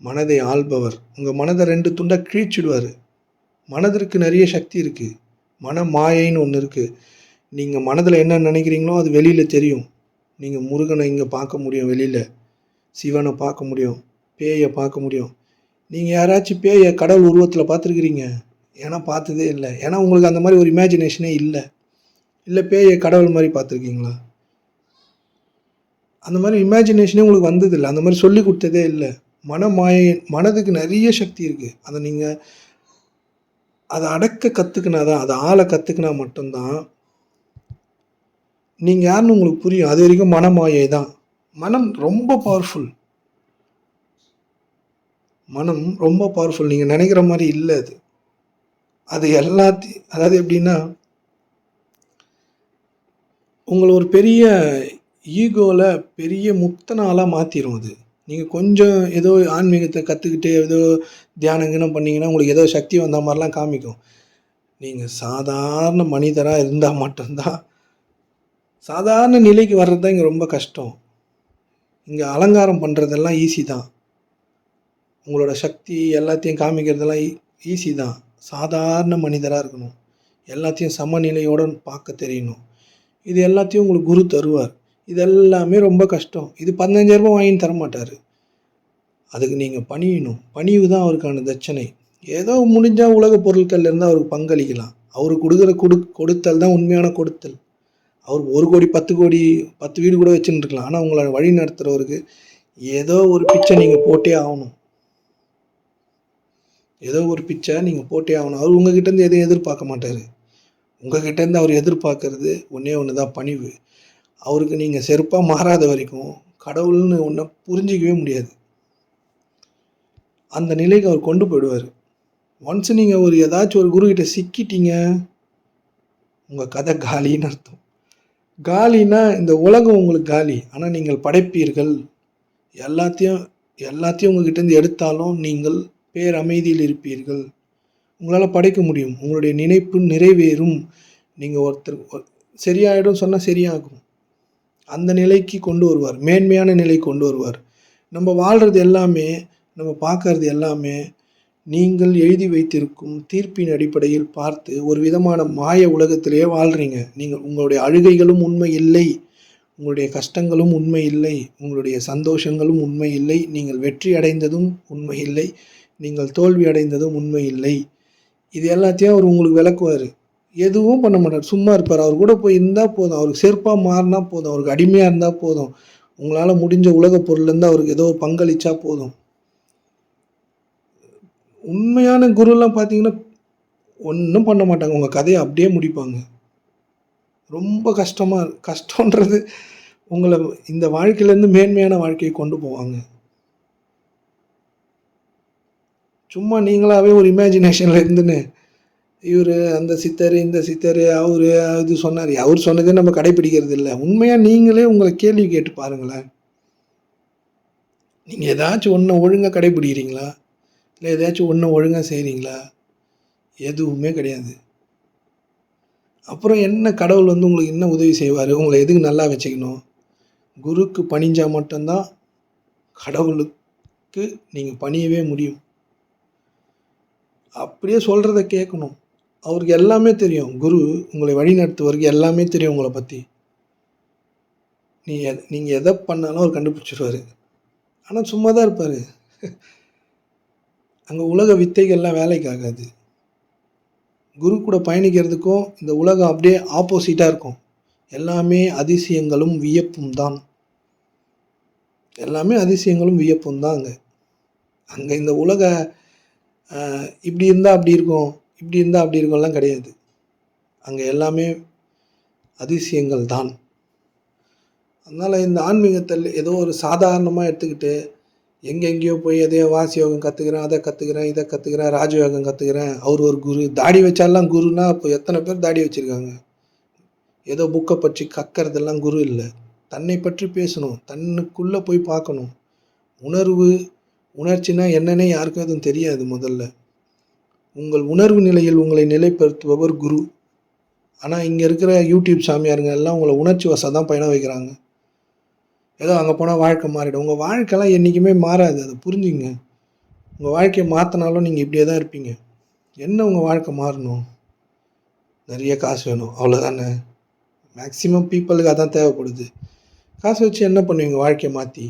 மனதை ஆள்பவர். உங்கள் மனதை 2 துண்டாக கிழிச்சிடுவார். மனதிற்கு நிறைய சக்தி இருக்குது. மன மாயைன்னு ஒன்று இருக்குது. நீங்கள் மனதில் என்ன நினைக்கிறீங்களோ அது வெளியில் தெரியும். நீங்கள் முருகனை இங்கே பார்க்க முடியும், வெளியில் சிவனை பார்க்க முடியும், பேயை பார்க்க முடியும். நீங்கள் யாராச்சும் பேயை கடவுள் உருவத்தில் பார்த்துருக்கிறீங்க? ஏன்னா பார்த்ததே இல்லை. ஏன்னா உங்களுக்கு அந்த மாதிரி ஒரு இமேஜினேஷனே இல்லை. இல்லை பேயை கடவுள் மாதிரி பார்த்துருக்கீங்களா? அந்த மாதிரி இமேஜினேஷனே உங்களுக்கு வந்ததில்லை. அந்த மாதிரி சொல்லி கொடுத்ததே இல்லை. மனமாயை, மனதுக்கு நிறைய சக்தி இருக்குது. அதை நீங்கள் அதை அடக்க கற்றுக்கினா தான், அதை ஆளை கற்றுக்கினா மட்டும்தான் நீங்கள் யாருன்னு உங்களுக்கு புரியும். அது வரைக்கும் மனமாயை தான். மனம் ரொம்ப பவர்ஃபுல். மனம் ரொம்ப பவர்ஃபுல். நீங்கள் நினைக்கிற மாதிரி இல்லை அது. அது எல்லாத்தையும், அதாவது எப்படின்னா, உங்களை ஒரு பெரிய ஈகோவில் பெரிய முக்தனாலாக மாற்றிடும் அது. நீங்கள் கொஞ்சம் ஏதோ ஆன்மீகத்தை கற்றுக்கிட்டு ஏதோ தியானங்கனம் பண்ணிங்கன்னா உங்களுக்கு ஏதோ சக்தி வந்த மாதிரிலாம் காமிக்கும். நீங்கள் சாதாரண மனிதராக இருந்தால் மட்டும்தான், சாதாரண நிலைக்கு வர்றது தான் இங்கே ரொம்ப கஷ்டம். இங்கே அலங்காரம் பண்ணுறதெல்லாம் ஈஸி தான். உங்களோட சக்தி எல்லாத்தையும் காமிக்கிறதெல்லாம் ஈஸி தான். சாதாரண மனிதராக இருக்கணும். எல்லாத்தையும் சமநிலையோடு பார்க்க தெரியணும். இது எல்லாத்தையும் உங்களுக்கு குரு தருவார். இது எல்லாமே ரொம்ப கஷ்டம். இது 15,000 ரூபாய் வாங்கி தர மாட்டார். அதுக்கு நீங்கள் பணியணும். பணிவு தான் அவருக்கான தட்சணை. ஏதோ முடிஞ்சால் உலக பொருட்கள்லேருந்து அவருக்கு பங்களிக்கலாம். அவருக்கு கொடுக்குற கொடுத்தல் தான் உண்மையான கொடுத்தல். அவர் 1 கோடி 10 கோடி 10 வீடு கூட வச்சுன்னு இருக்கலாம். ஆனால் உங்களை வழி நடத்துகிறவருக்கு ஏதோ ஒரு பிச்சை நீங்கள் போட்டே ஆகணும். ஏதோ ஒரு பிச்சை நீங்கள் போட்டே ஆகணும். அவர் உங்ககிட்டேருந்து எதையும் எதிர்பார்க்க மாட்டார். உங்ககிட்டேருந்து அவர் எதிர்பார்க்கறது ஒன்றே ஒன்று தான், பணிவு. அவருக்கு நீங்கள் செருப்பாக மாறாத வரைக்கும் கடவுள்னு ஒன்றை புரிஞ்சிக்கவே முடியாது. அந்த நிலைக்கு அவர் கொண்டு போயிடுவார். ஒன்ஸ் நீங்கள் ஏதாச்சும் ஒரு குருக்கிட்ட சிக்கிட்டீங்க, உங்கள் கதை காலின்னு அர்த்தம். காலினா இந்த உலகம் உங்களுக்கு காலி. ஆனால் நீங்கள் படைப்பீர்கள். எல்லாத்தையும் உங்ககிட்டேருந்து எடுத்தாலும் நீங்கள் பேரமைதியில் இருப்பீர்கள். உங்களால் படைக்க முடியும். உங்களுடைய நினைப்பு நிறைவேறும். நீங்கள் ஒருத்தர் சரியாயிடும் சொன்னால் சரியாகும். அந்த நிலைக்கு கொண்டு வருவார். மேன்மையான நிலை கொண்டு வருவார். நம்ம வாழ்கிறது எல்லாமே, நம்ம பார்க்கறது எல்லாமே நீங்கள் எழுதி வைத்திருக்கும் தீர்ப்பின் அடிப்படையில் பார்த்து ஒரு விதமான மாய உலகத்திலேயே வாழ்கிறீங்க. நீங்கள் உங்களுடைய அழுகைகளும் உண்மை இல்லை, உங்களுடைய கஷ்டங்களும் உண்மை இல்லை, உங்களுடைய சந்தோஷங்களும் உண்மை இல்லை, நீங்கள் வெற்றி அடைந்ததும் உண்மை இல்லை, நீங்கள் தோல்வி அடைந்ததும் உண்மை இல்லை. இது எல்லாத்தையும் அவர் உங்களுக்கு விளக்குவார். எதுவும் பண்ண மாட்டார். சும்மா இருப்பார். அவர் கூட போய் இருந்தால் போதும். அவருக்கு செருப்பாக மாறினா போதும். அவருக்கு அடிமையாக இருந்தால் போதும். உங்களால் முடிஞ்ச உலக பொருள்லேருந்து அவருக்கு ஏதோ பங்களிச்சா போதும். உண்மையான குருலாம் பார்த்தீங்கன்னா ஒன்றும் பண்ண மாட்டாங்க. உங்கள் கதையை அப்படியே முடிப்பாங்க. ரொம்ப கஷ்டன்றது உங்களை இந்த வாழ்க்கையிலேருந்து மேன்மையான வாழ்க்கையை கொண்டு போவாங்க. சும்மா நீங்களாகவே ஒரு இமேஜினேஷனில் இருந்துன்னு இவர் அந்த சித்தர் இந்த சித்தர் அவர் இது சொன்னார், அவர் சொன்னதே நம்ம கடைப்பிடிக்கிறது இல்லை. உண்மையாக நீங்களே உங்களை கேள்வி கேட்டு பாருங்களேன். நீங்கள் ஏதாச்சும் ஒன்று ஒழுங்காக கடைப்பிடிக்கிறீங்களா? இல்லை ஏதாச்சும் ஒன்று ஒழுங்காக செய்கிறீங்களா? எதுவுமே கிடையாது. அப்புறம் என்ன கடவுள் உங்களுக்கு என்ன உதவி செய்வார்? உங்களை எதுக்கு நல்லா வச்சுக்கணும்? குருக்கு பணிஞ்சால் மட்டும்தான் கடவுளுக்கு நீங்கள் பணியவே முடியும். அப்படியே சொல்கிறத கேட்கணும். அவருக்கு எல்லாமே தெரியும். குரு உங்களை வழி நடத்துவருக்கு எல்லாமே தெரியும் உங்களை பற்றி. நீங்கள் எதை பண்ணாலும் அவர் கண்டுபிடிச்சிடுவார். ஆனால் சும்மா தான் இருப்பார். அங்கே உலக வித்தைகள்லாம் வேலைக்கு ஆகாது. குரு கூட பயணிக்கிறதுக்கும் இந்த உலகம் அப்படியே ஆப்போசிட்டாக இருக்கும். எல்லாமே அதிசயங்களும் வியப்பும் தான். எல்லாமே அதிசயங்களும் வியப்பும் தான். அங்கே இந்த உலக இப்படி இருந்தால் அப்படி இருக்கும், இப்படி இருந்தால் அப்படி இருக்கும்லாம் கிடையாது. அங்கே எல்லாமே அதிசயங்கள் தான். அதனால் இந்த ஆன்மீகத்தில் ஏதோ ஒரு சாதாரணமாக எடுத்துக்கிட்டு எங்கெங்கேயோ போய் எதையோ வாசி யோகம் கற்றுக்கிறேன், அதை கற்றுக்கிறேன், இதை கற்றுக்கிறேன், ராஜயோகம் கற்றுக்கிறேன். அவர் ஒரு குரு. தாடி வச்சாலாம் குருன்னா இப்போ எத்தனை பேர் தாடி வச்சுருக்காங்க? ஏதோ புக்கை பற்றி கக்கிறதெல்லாம் குரு இல்லை. தன்னை பற்றி பேசணும், தன்னுக்குள்ளே போய் பார்க்கணும். உணர்ச்சினா என்னன்னே யாருக்கும் எதுவும் தெரியாது. முதல்ல உங்கள் உணர்வு நிலையில் உங்களை நிலைப்படுத்துபவர் குரு. ஆனால் இங்கே இருக்கிற யூடியூப் சாமியாருங்க எல்லாம் உங்களை உணர்ச்சி வசம் தான் பயணம் வைக்கிறாங்க. ஏதோ அங்கே போனால் வாழ்க்கை மாறிடும். உங்கள் வாழ்க்கைலாம் என்றைக்குமே மாறாது, அதை புரிஞ்சுங்க. உங்கள் வாழ்க்கையை மாற்றினாலும் நீங்கள் இப்படியே தான் இருப்பீங்க. என்ன உங்கள் வாழ்க்கை மாறணும்? நிறைய காசு வேணும், அவ்வளோதானே. மேக்ஸிமம் பீப்புளுக்கு அதான் தேவைப்படுது. காசு வச்சு என்ன பண்ணுவீங்க வாழ்க்கையை மாற்றி?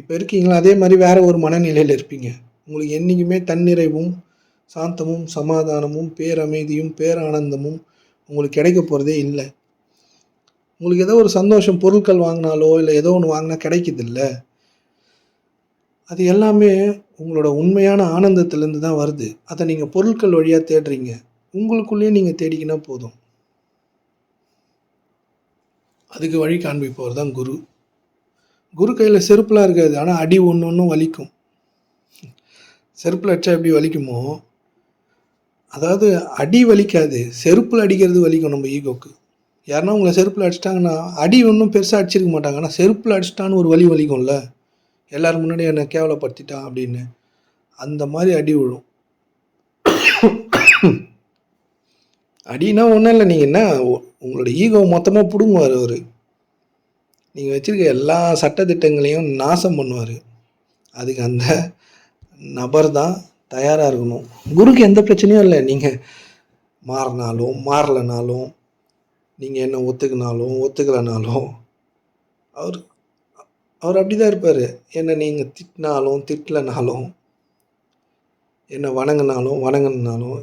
இப்போ இருக்கீங்களா அதே மாதிரி வேறு ஒரு மனநிலையில் இருப்பீங்க. உங்களுக்கு என்றைக்குமே தன்னிறைவும் சாந்தமும் சமாதானமும் பேரமைதியும் பேரானந்தமும் உங்களுக்கு கிடைக்க போகிறதே இல்லை. உங்களுக்கு ஏதோ ஒரு சந்தோஷம் பொருட்கள் வாங்கினாலோ இல்லை ஏதோ ஒன்று வாங்கினா கிடைக்கிது இல்லை, அது எல்லாமே உங்களோட உண்மையான ஆனந்தத்திலேருந்து தான் வருது. அதை நீங்கள் பொருட்கள் வழியாக தேடுறீங்க. உங்களுக்குள்ளேயே நீங்கள் தேடிக்கினா போதும். அதுக்கு வழி காண்பிப்பவர் தான் குரு. குரு கையில் செருப்புலாம் இருக்காது, ஆனால் அடி ஒன்று ஒன்றும் வலிக்கும். செருப்பில் அடித்தா எப்படி வலிக்குமோ, அதாவது அடி வலிக்காது, செருப்பில் அடிக்கிறது வலிக்கும் நம்ம ஈகோக்கு. யாருன்னா உங்களை செருப்பில் அடிச்சிட்டாங்கன்னா அடி ஒன்றும் பெருசாக அடிச்சிருக்க மாட்டாங்க, ஆனால் செருப்பில் அடிச்சிட்டான்னு ஒரு வலி வலிக்கும்ல. எல்லோரும் முன்னாடி என்னை கேவலப்படுத்திட்டான் அப்படின்னு, அந்த மாதிரி அடி விழும். அடினா ஒன்றும் இல்லை, நீங்கள் என்ன உங்களோட ஈகோ மொத்தமாக பிடுங்குவார் அவர். நீங்கள் வச்சுருக்க எல்லா சட்டத்திட்டங்களையும் நாசம் பண்ணுவார். அதுக்கு அந்த நபர் தான் தயாராக இருக்கணும். குருக்கு எந்த பிரச்சனையும் இல்லை. நீங்கள் மாறினாலும் மாறலைனாலும், நீங்கள் என்ன ஒத்துக்கினாலும் ஒத்துக்கலைனாலும் அவர் அப்படி தான் இருப்பார். என்னை நீங்கள் திட்டினாலும் திட்டலைனாலும், என்னை வணங்கினாலும் வணங்கினாலும்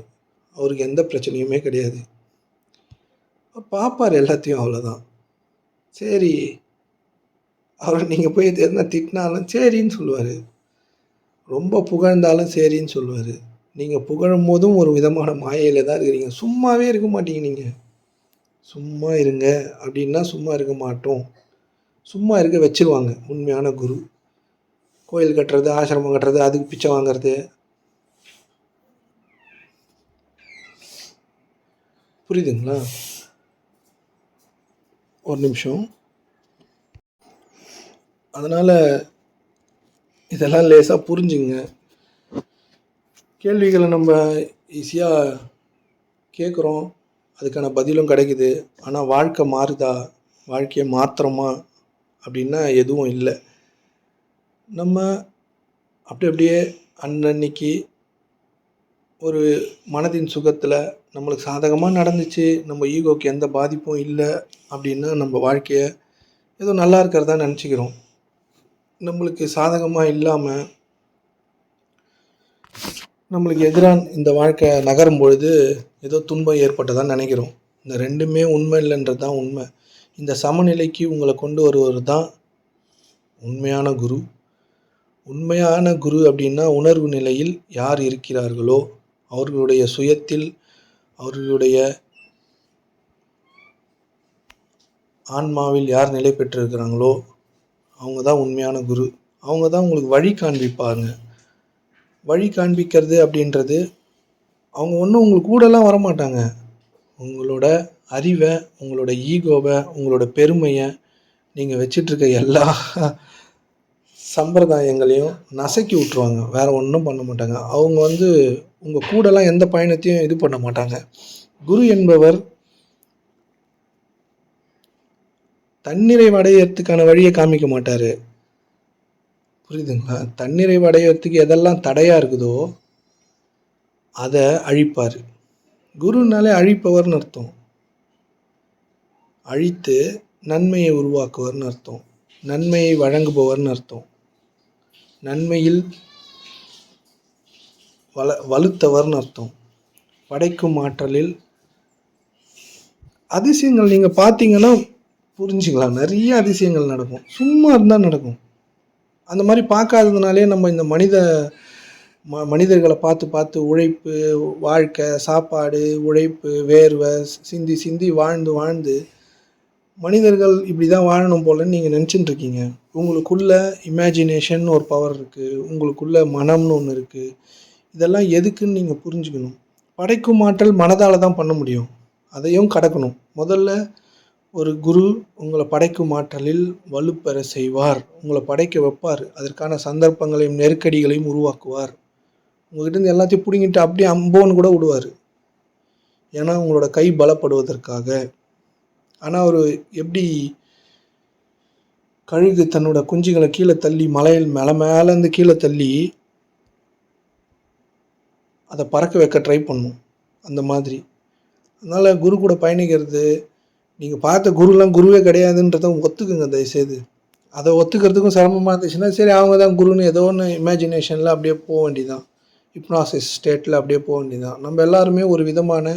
அவருக்கு எந்த பிரச்சனையுமே கிடையாது. பார்ப்பார் எல்லாத்தையும், அவ்வளோதான். சரி, அவரை நீங்கள் போய் எதுனா திட்டினாலும் சரின்னு சொல்லுவார், ரொம்ப புகழ்ந்தாலும் சரின்னு சொல்லுவார். நீங்கள் புகழும் போதும் ஒரு விதமான மாயையில் தான் இருக்கிறீங்க. சும்மாவே இருக்க மாட்டீங்க. நீங்கள் சும்மா இருங்க அப்படின்னா சும்மா இருக்க மாட்டோம். சும்மா இருக்க வச்சுருவாங்க உண்மையான குரு. கோயில் கட்டுறது, ஆசிரமம் கட்டுறது, அதுக்கு பிச்சை வாங்கிறது. புரியுதுங்களா? ஒரு நிமிஷம். அதனால் இதெல்லாம் லேசாக புரிஞ்சுங்க. கேள்விகளை நம்ம ஈஸியாக கேட்குறோம், அதுக்கான பதிலும் கிடைக்குது. ஆனால் வாழ்க்கை மாறுதா, வாழ்க்கையை மாத்திரமா அப்படின்னா எதுவும் இல்லை. நம்ம அப்படியே அன்னன்னைக்கு ஒரு மனதின் சுகத்தில் நம்மளுக்கு சாதகமாக நடந்துச்சு, நம்ம ஈகோக்கு எந்த பாதிப்பும் இல்லை அப்படின்னா நம்ம வாழ்க்கையை ஏதோ நல்லா இருக்கிறதா நினச்சிக்கிறோம். நம்மளுக்கு சாதகமாக இல்லாமல் நம்மளுக்கு எதிராக இந்த வாழ்க்கை நகரும் பொழுது ஏதோ துன்பம் ஏற்பட்டதான் நினைக்கிறோம். இந்த ரெண்டுமே உண்மை இல்லைன்றது தான் உண்மை. இந்த சமநிலைக்கு உங்களை கொண்டு வருவது தான் உண்மையான குரு. உண்மையான குரு அப்படின்னா உணர்வு நிலையில் யார் இருக்கிறார்களோ, அவர்களுடைய சுயத்தில், அவர்களுடைய ஆன்மாவில் யார் நிலை பெற்றிருக்கிறாங்களோ அவங்க தான் உண்மையான குரு. அவங்க தான் உங்களுக்கு வழி காண்பிப்பாங்க. வழி காண்பிக்கிறது அப்படின்றது அவங்க ஒன்றும் உங்களுக்கு கூடலாம் வரமாட்டாங்க. உங்களோட அறிவை, உங்களோட ஈகோவை, உங்களோட பெருமையை, நீங்கள் வச்சிட்ருக்க எல்லா சம்பிரதாயங்களையும் நசுக்கி விட்ருவாங்க. வேறு ஒன்றும் பண்ண மாட்டாங்க. அவங்க உங்கள் கூடலாம் எந்த பயணத்தையும் இது பண்ண மாட்டாங்க. குரு என்பவர் தன்னிறைவு அடையிறதுக்கான வழியை காமிக்க மாட்டார். புரியுதுங்களா? தன்னிறைவு அடையிறதுக்கு எதெல்லாம் தடையாக இருக்குதோ அதை அழிப்பார். குருனாலே அழிப்பவர்னு அர்த்தம். அழித்து நன்மையை உருவாக்குவர்னு அர்த்தம். நன்மையை வழங்குபவர்னு அர்த்தம். நன்மையில் வலுத்தவர்னு அர்த்தம். படைக்கும் ஆற்றலில் அதிசயங்கள் நீங்கள் பார்த்தீங்கன்னா புரிஞ்சுக்கலாம். நிறைய அதிசயங்கள் நடக்கும், சும்மா இருந்தால் நடக்கும். அந்த மாதிரி பார்க்காததுனாலே நம்ம இந்த மனிதர்களை பார்த்து உழைப்பு, வாழ்க்கை, சாப்பாடு, உழைப்பு, வேர்வை சிந்தி வாழ்ந்து மனிதர்கள் இப்படி தான் வாழணும் போலன்னு நீங்கள் நினச்சிட்டு இருக்கீங்க. உங்களுக்குள்ள இமேஜினேஷன் ஒரு பவர் இருக்குது, உங்களுக்குள்ள மனம்னு ஒன்று இருக்குது. இதெல்லாம் எதுக்குன்னு நீங்கள் புரிஞ்சுக்கணும். படைக்கும் ஆற்றல் மனதால் தான் பண்ண முடியும், அதையும் கடக்கணும். முதல்ல ஒரு குரு உங்களை படைக்கும் ஆற்றலில் வலுப்பெற செய்வார், உங்களை படைக்க வைப்பார், அதற்கான சந்தர்ப்பங்களையும் நெருக்கடிகளையும் உருவாக்குவார். உங்கள்கிட்ட எல்லாத்தையும் பிடிங்கிட்டு அப்படியே அம்போன்னு கூட விடுவார், ஏன்னா உங்களோட கை பலப்படுவதற்காக. ஆனால் அவர் எப்படி கழுகு தன்னோட குஞ்சுகளை கீழே தள்ளி மலையில் மேலேருந்து கீழே தள்ளி அதை பறக்க வைக்க ட்ரை பண்ணும், அந்த மாதிரி. அதனால் குரு கூட பயணிக்கிறது, நீங்கள் பார்த்த குருலாம் குருவே கிடையாதுன்றதை ஒத்துக்குங்க தயவுசெய்து. அதை ஒத்துக்கிறதுக்கும் சிரமமாக இருந்துச்சுன்னா சரி, அவங்க தான் குருன்னு ஏதோ ஒன்று இமேஜினேஷனில் அப்படியே போக வேண்டியதான், ஹிப்னாசிஸ் ஸ்டேட்டில் அப்படியே போக வேண்டியதான். நம்ம எல்லாருமே ஒரு விதமான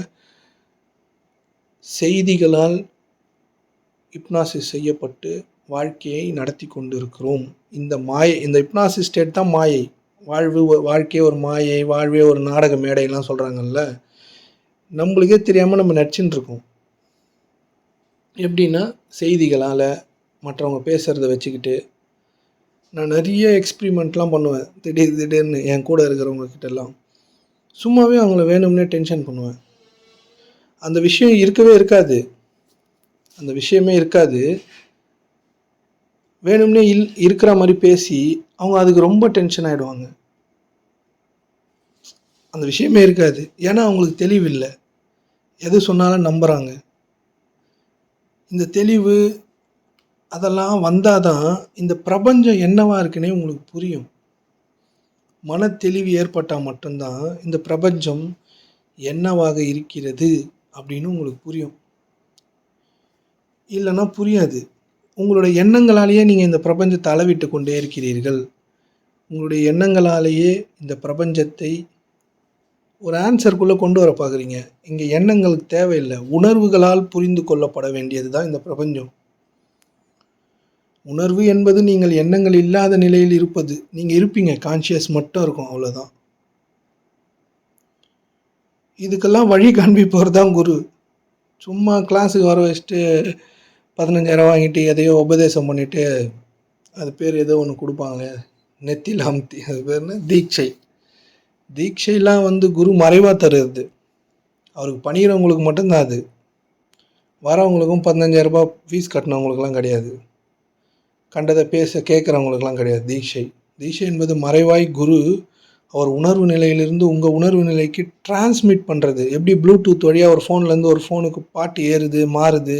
செய்திகளால் ஹிப்னாசிஸ் செய்யப்பட்டு வாழ்க்கையை நடத்தி கொண்டு இருக்கிறோம். இந்த ஹிப்னாசிஸ் ஸ்டேட் தான் மாயை. வாழ்க்கையே ஒரு மாயை, வாழ்வே ஒரு நாடக மேடையெல்லாம் சொல்கிறாங்கல்ல, நம்மளுக்கே தெரியாமல் நம்ம நடிச்சுட்டு இருக்கோம். எப்படின்னா செய்திகளால், மற்றவங்க பேசுகிறத வச்சுக்கிட்டு. நான் நிறைய எக்ஸ்பிரிமெண்ட்லாம் பண்ணுவேன், திடீர்னு என் கூட இருக்கிறவங்க கிட்டலாம் சும்மாவே அவங்கள வேணும்னே டென்ஷன் பண்ணுவேன். அந்த விஷயம் இருக்கவே இருக்காது, அந்த விஷயமே இருக்காது. வேணும்னே இருக்கிற மாதிரி பேசி அவங்க அதுக்கு ரொம்ப டென்ஷன் ஆகிடுவாங்க. அந்த விஷயமே இருக்காது, ஏன்னா அவங்களுக்கு தெளிவில்லை, எது சொன்னாலும் நம்புகிறாங்க. இந்த தெளிவு அதெல்லாம் வந்தால் தான் இந்த பிரபஞ்சம் என்னவா இருக்குன்னே உங்களுக்கு புரியும். மன தெளிவு ஏற்பட்டால் மட்டும்தான் இந்த பிரபஞ்சம் என்னவாக இருக்கிறது அப்படின்னு உங்களுக்கு புரியும். இல்லைன்னா புரியாது. உங்களுடைய எண்ணங்களாலேயே நீங்கள் இந்த பிரபஞ்சத்தை அளவிட்டு கொண்டே இருக்கிறீர்கள். உங்களுடைய எண்ணங்களாலேயே இந்த பிரபஞ்சத்தை ஒரு ஆன்சருக்குள்ளே கொண்டு வர பார்க்குறீங்க. இங்கே எண்ணங்களுக்கு தேவையில்லை, உணர்வுகளால் புரிந்து கொள்ளப்பட வேண்டியது தான் இந்த பிரபஞ்சம். உணர்வு என்பது நீங்கள் எண்ணங்கள் இல்லாத நிலையில் இருப்பது. நீங்கள் இருப்பீங்க, கான்ஷியஸ் மட்டும் இருக்கும், அவ்வளோதான். இதுக்கெல்லாம் வழி காண்பிப்பவர் தான் குரு. சும்மா கிளாஸுக்கு வர வச்சுட்டு 15,000 வாங்கிட்டு எதையோ உபதேசம் பண்ணிவிட்டு, அது பேர் ஏதோ ஒன்று கொடுப்பாங்களே, நெத்தியில் அமுத்தி, அது பேர் என்ன, தீட்சை. தீட்சைலாம் குரு மறைவாக தருது, அவருக்கு பணிகிறவங்களுக்கு மட்டும்தான் அது. வரவங்களுக்கும் 15,000 ஃபீஸ் கட்டினவங்களுக்கெல்லாம் கிடையாது, கண்டதை பேச கேட்குறவங்களுக்கெல்லாம் கிடையாது. தீட்சை என்பது மறைவாய் குரு அவர் உணர்வு நிலையிலிருந்து உங்கள் உணர்வு நிலைக்கு டிரான்ஸ்மிட் பண்ணுறது. எப்படி ப்ளூடூத் வழியாக ஒரு ஃபோன்லேருந்து ஒரு ஃபோனுக்கு பாட்டு ஏறுது மாறுது,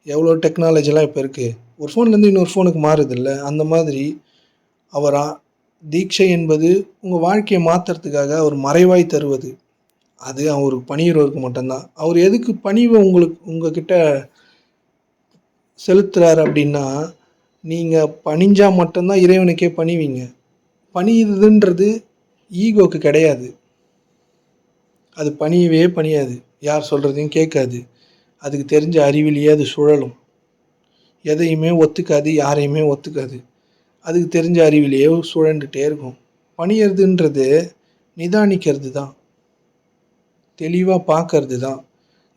எவ்வளோ டெக்னாலஜிலாம் இப்போ இருக்குது, ஒரு ஃபோன்லேருந்து இன்னொரு ஃபோனுக்கு மாறுது இல்லை, அந்த மாதிரி தீட்சை என்பது உங்கள் வாழ்க்கையை மாற்றுறதுக்காக அவர் மறைவாய் தருவது. அது அவருக்கு பணிகிறவருக்கு மட்டும்தான். அவர் எதுக்கு பணிவை உங்ககிட்ட செலுத்துகிறார் அப்படின்னா, நீங்கள் பணிஞ்சால் மட்டும்தான் இறைவனுக்கே பணிவீங்க. பணியுதுன்றது ஈகோக்கு கிடையாது, அது பணியவே பணியாது, யார் சொல்கிறதையும் கேட்காது, அதுக்கு தெரிஞ்ச அறிவிலேயே அது சுழலும், எதையுமே ஒத்துக்காது, யாரையுமே ஒத்துக்காது, அதுக்கு தெரிஞ்ச அறிவிலேயே சுழண்டுகிட்டே இருக்கும். பணியறதுன்றது நிதானிக்கிறது தான், தெளிவாக பார்க்கறது தான்,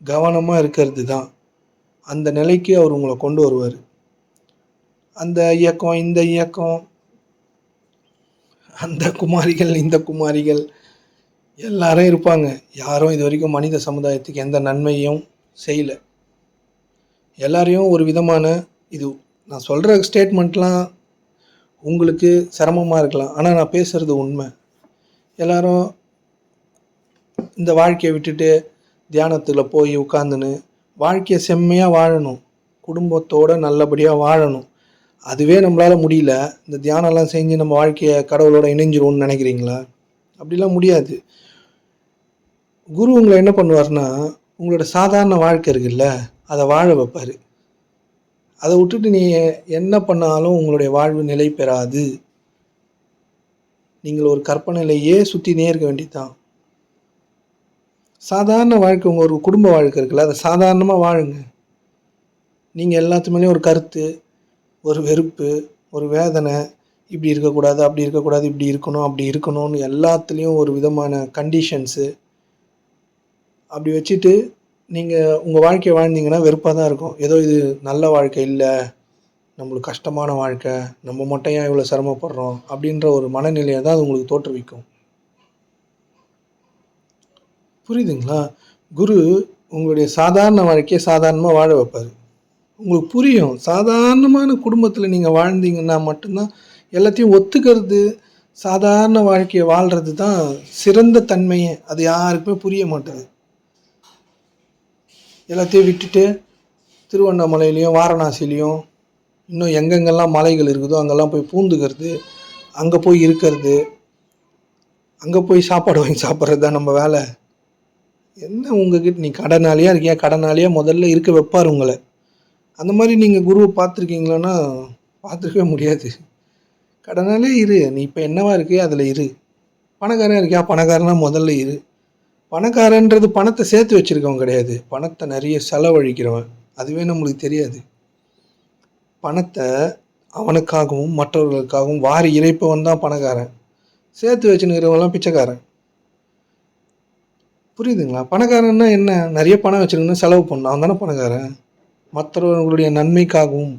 கவனமாக இருக்கிறது தான். அந்த நிலைக்கு அவர் உங்களை கொண்டு வருவார். அந்த இயக்கம், இந்த இயக்கம், அந்த குமாரிகள், இந்த குமாரிகள் எல்லாரும் இருப்பாங்க. யாரும் இது வரைக்கும் மனித சமுதாயத்துக்கு எந்த நன்மையும் செய்யலை. எல்லாரையும் ஒரு விதமான, இது நான் சொல்கிற ஸ்டேட்மெண்ட்லாம் உங்களுக்கு சிரமமாக இருக்கலாம், ஆனால் நான் பேசுகிறது உண்மை. எல்லாரும் இந்த வாழ்க்கையை விட்டுட்டு தியானத்தில் போய் உட்காந்துன்னு வாழ்க்கையை செம்மையாக வாழணும், குடும்பத்தோடு நல்லபடியாக வாழணும், அதுவே நம்மளால் முடியல. இந்த தியானம்லாம் செஞ்சு நம்ம வாழ்க்கையை கடவுளோட இணைஞ்சிருவோம்னு நினைக்கிறீங்களா? அப்படிலாம் முடியாது. குரு உங்களை என்ன பண்ணுவார்னா, உங்களோட சாதாரண வாழ்க்கை இருக்குல்ல, அதை வாழ வைப்பார். அதை விட்டுட்டு நீங்கள் என்ன பண்ணாலும் உங்களுடைய வாழ்வு நிலை பெறாது. நீங்கள் ஒரு கற்பனையிலேயே சுற்றினே இருக்க வேண்டியதுதான். சாதாரண வாழ்க்கை, உங்கள் ஒரு குடும்ப வாழ்க்கை இருக்குல்ல, அதை சாதாரணமாக வாழுங்க. நீங்கள் எல்லாத்துமேலேயும் ஒரு கருத்து, ஒரு வெறுப்பு, ஒரு வேதனை, இப்படி இருக்கக்கூடாது, அப்படி இருக்கக்கூடாது, இப்படி இருக்கணும், அப்படி இருக்கணும்னு எல்லாத்துலேயும் ஒரு விதமான கண்டிஷன்ஸு அப்படி வச்சுட்டு நீங்கள் உங்கள் வாழ்க்கையை வாழ்ந்தீங்கன்னா வெறுப்பாக தான் இருக்கும். ஏதோ இது நல்ல வாழ்க்கை இல்லை, நம்மளுக்கு கஷ்டமான வாழ்க்கை, நம்ம மட்டும் ஏன் இவ்வளோ சிரமப்படுறோம் அப்படின்ற ஒரு மனநிலையை தான் அது உங்களுக்கு தோற்றுவிக்கும். புரியுதுங்களா? குரு உங்களுடைய சாதாரண வாழ்க்கையை சாதாரணமாக வாழ வைப்பார். உங்களுக்கு புரியும். சாதாரணமான குடும்பத்தில் நீங்கள் வாழ்ந்தீங்கன்னா மட்டும்தான் எல்லாத்தையும் ஒத்துக்கிறது, சாதாரண வாழ்க்கையை வாழ்கிறது தான் சிறந்த தன்மையே. அது யாருக்குமே புரிய மாட்டேது. எல்லாத்தையும் விட்டுட்டு திருவண்ணாமலையிலையும் வாரணாசிலையும் இன்னும் எங்கெங்கெல்லாம் மலைகள் இருக்குதோ அங்கெல்லாம் போய் பூந்துக்கிறது, அங்கே போய் இருக்கிறது, அங்கே போய் சாப்பாடு வாங்கி சாப்பிட்றது தான் நம்ம வேலை. என்ன உங்ககிட்ட நீ கடனாளியாக இருக்கியா? கடனாளியாக முதல்ல இருக்க வைப்பார் உங்களை. அந்த மாதிரி நீங்கள் குருவை பார்த்துருக்கீங்களான்னா பார்த்துருக்கவே முடியாது. கடனாலே இரு, நீ இப்போ என்னவா இருக்கியா அதில் இரு. பணக்காரன் இருக்கியா? பணக்காரனா முதல்ல இரு. பணக்காரன்றது பணத்தை சேர்த்து வச்சுருக்கவன் கிடையாது, பணத்தை நிறைய செலவழிக்கிறவன். அதுவே நம்மளுக்கு தெரியாது. பணத்தை அவனுக்காகவும் மற்றவர்களுக்காகவும் வாரி இறைப்பவன் தான் பணக்காரன். சேர்த்து வச்சுன்னுக்கிறவங்களாம் பிச்சைக்காரன். புரியுதுங்களா? பணக்காரன்னா என்ன? நிறைய பணம் வச்சுருக்கணும், செலவு பண்ணணும், அவன் தானே பணக்காரன். மற்றவர்களுடைய நன்மைக்காகவும்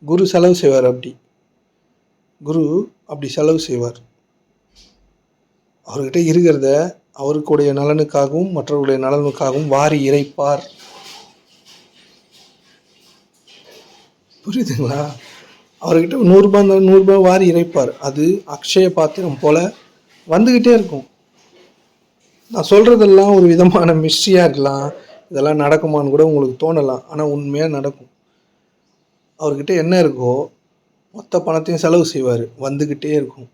குரு செலவு செய்வார். குரு அப்படி செலவு செய்வார். அவர்கிட்ட இருக்கிறத அவருக்குடைய நலனுக்காகவும் மற்றவர்களுடைய நலனுக்காகவும் வாரி இறைப்பார். புரியுதுங்களா? அவர்கிட்ட 100 ரூபாய் இருந்தாலும் 100 ரூபாய் வாரி இறைப்பார். அது அக்ஷய பாத்திரம் போல வந்துக்கிட்டே இருக்கும். நான் சொல்கிறதெல்லாம் ஒரு விதமான மிஸ்ட்ரியாக இருக்கலாம், இதெல்லாம் நடக்குமான்னு கூட உங்களுக்கு தோணலாம். ஆனால் உண்மையாக நடக்கும். அவர்கிட்ட என்ன இருக்கோ மொத்த பணத்தையும் செலவு செய்வார், வந்துக்கிட்டே இருக்கும்.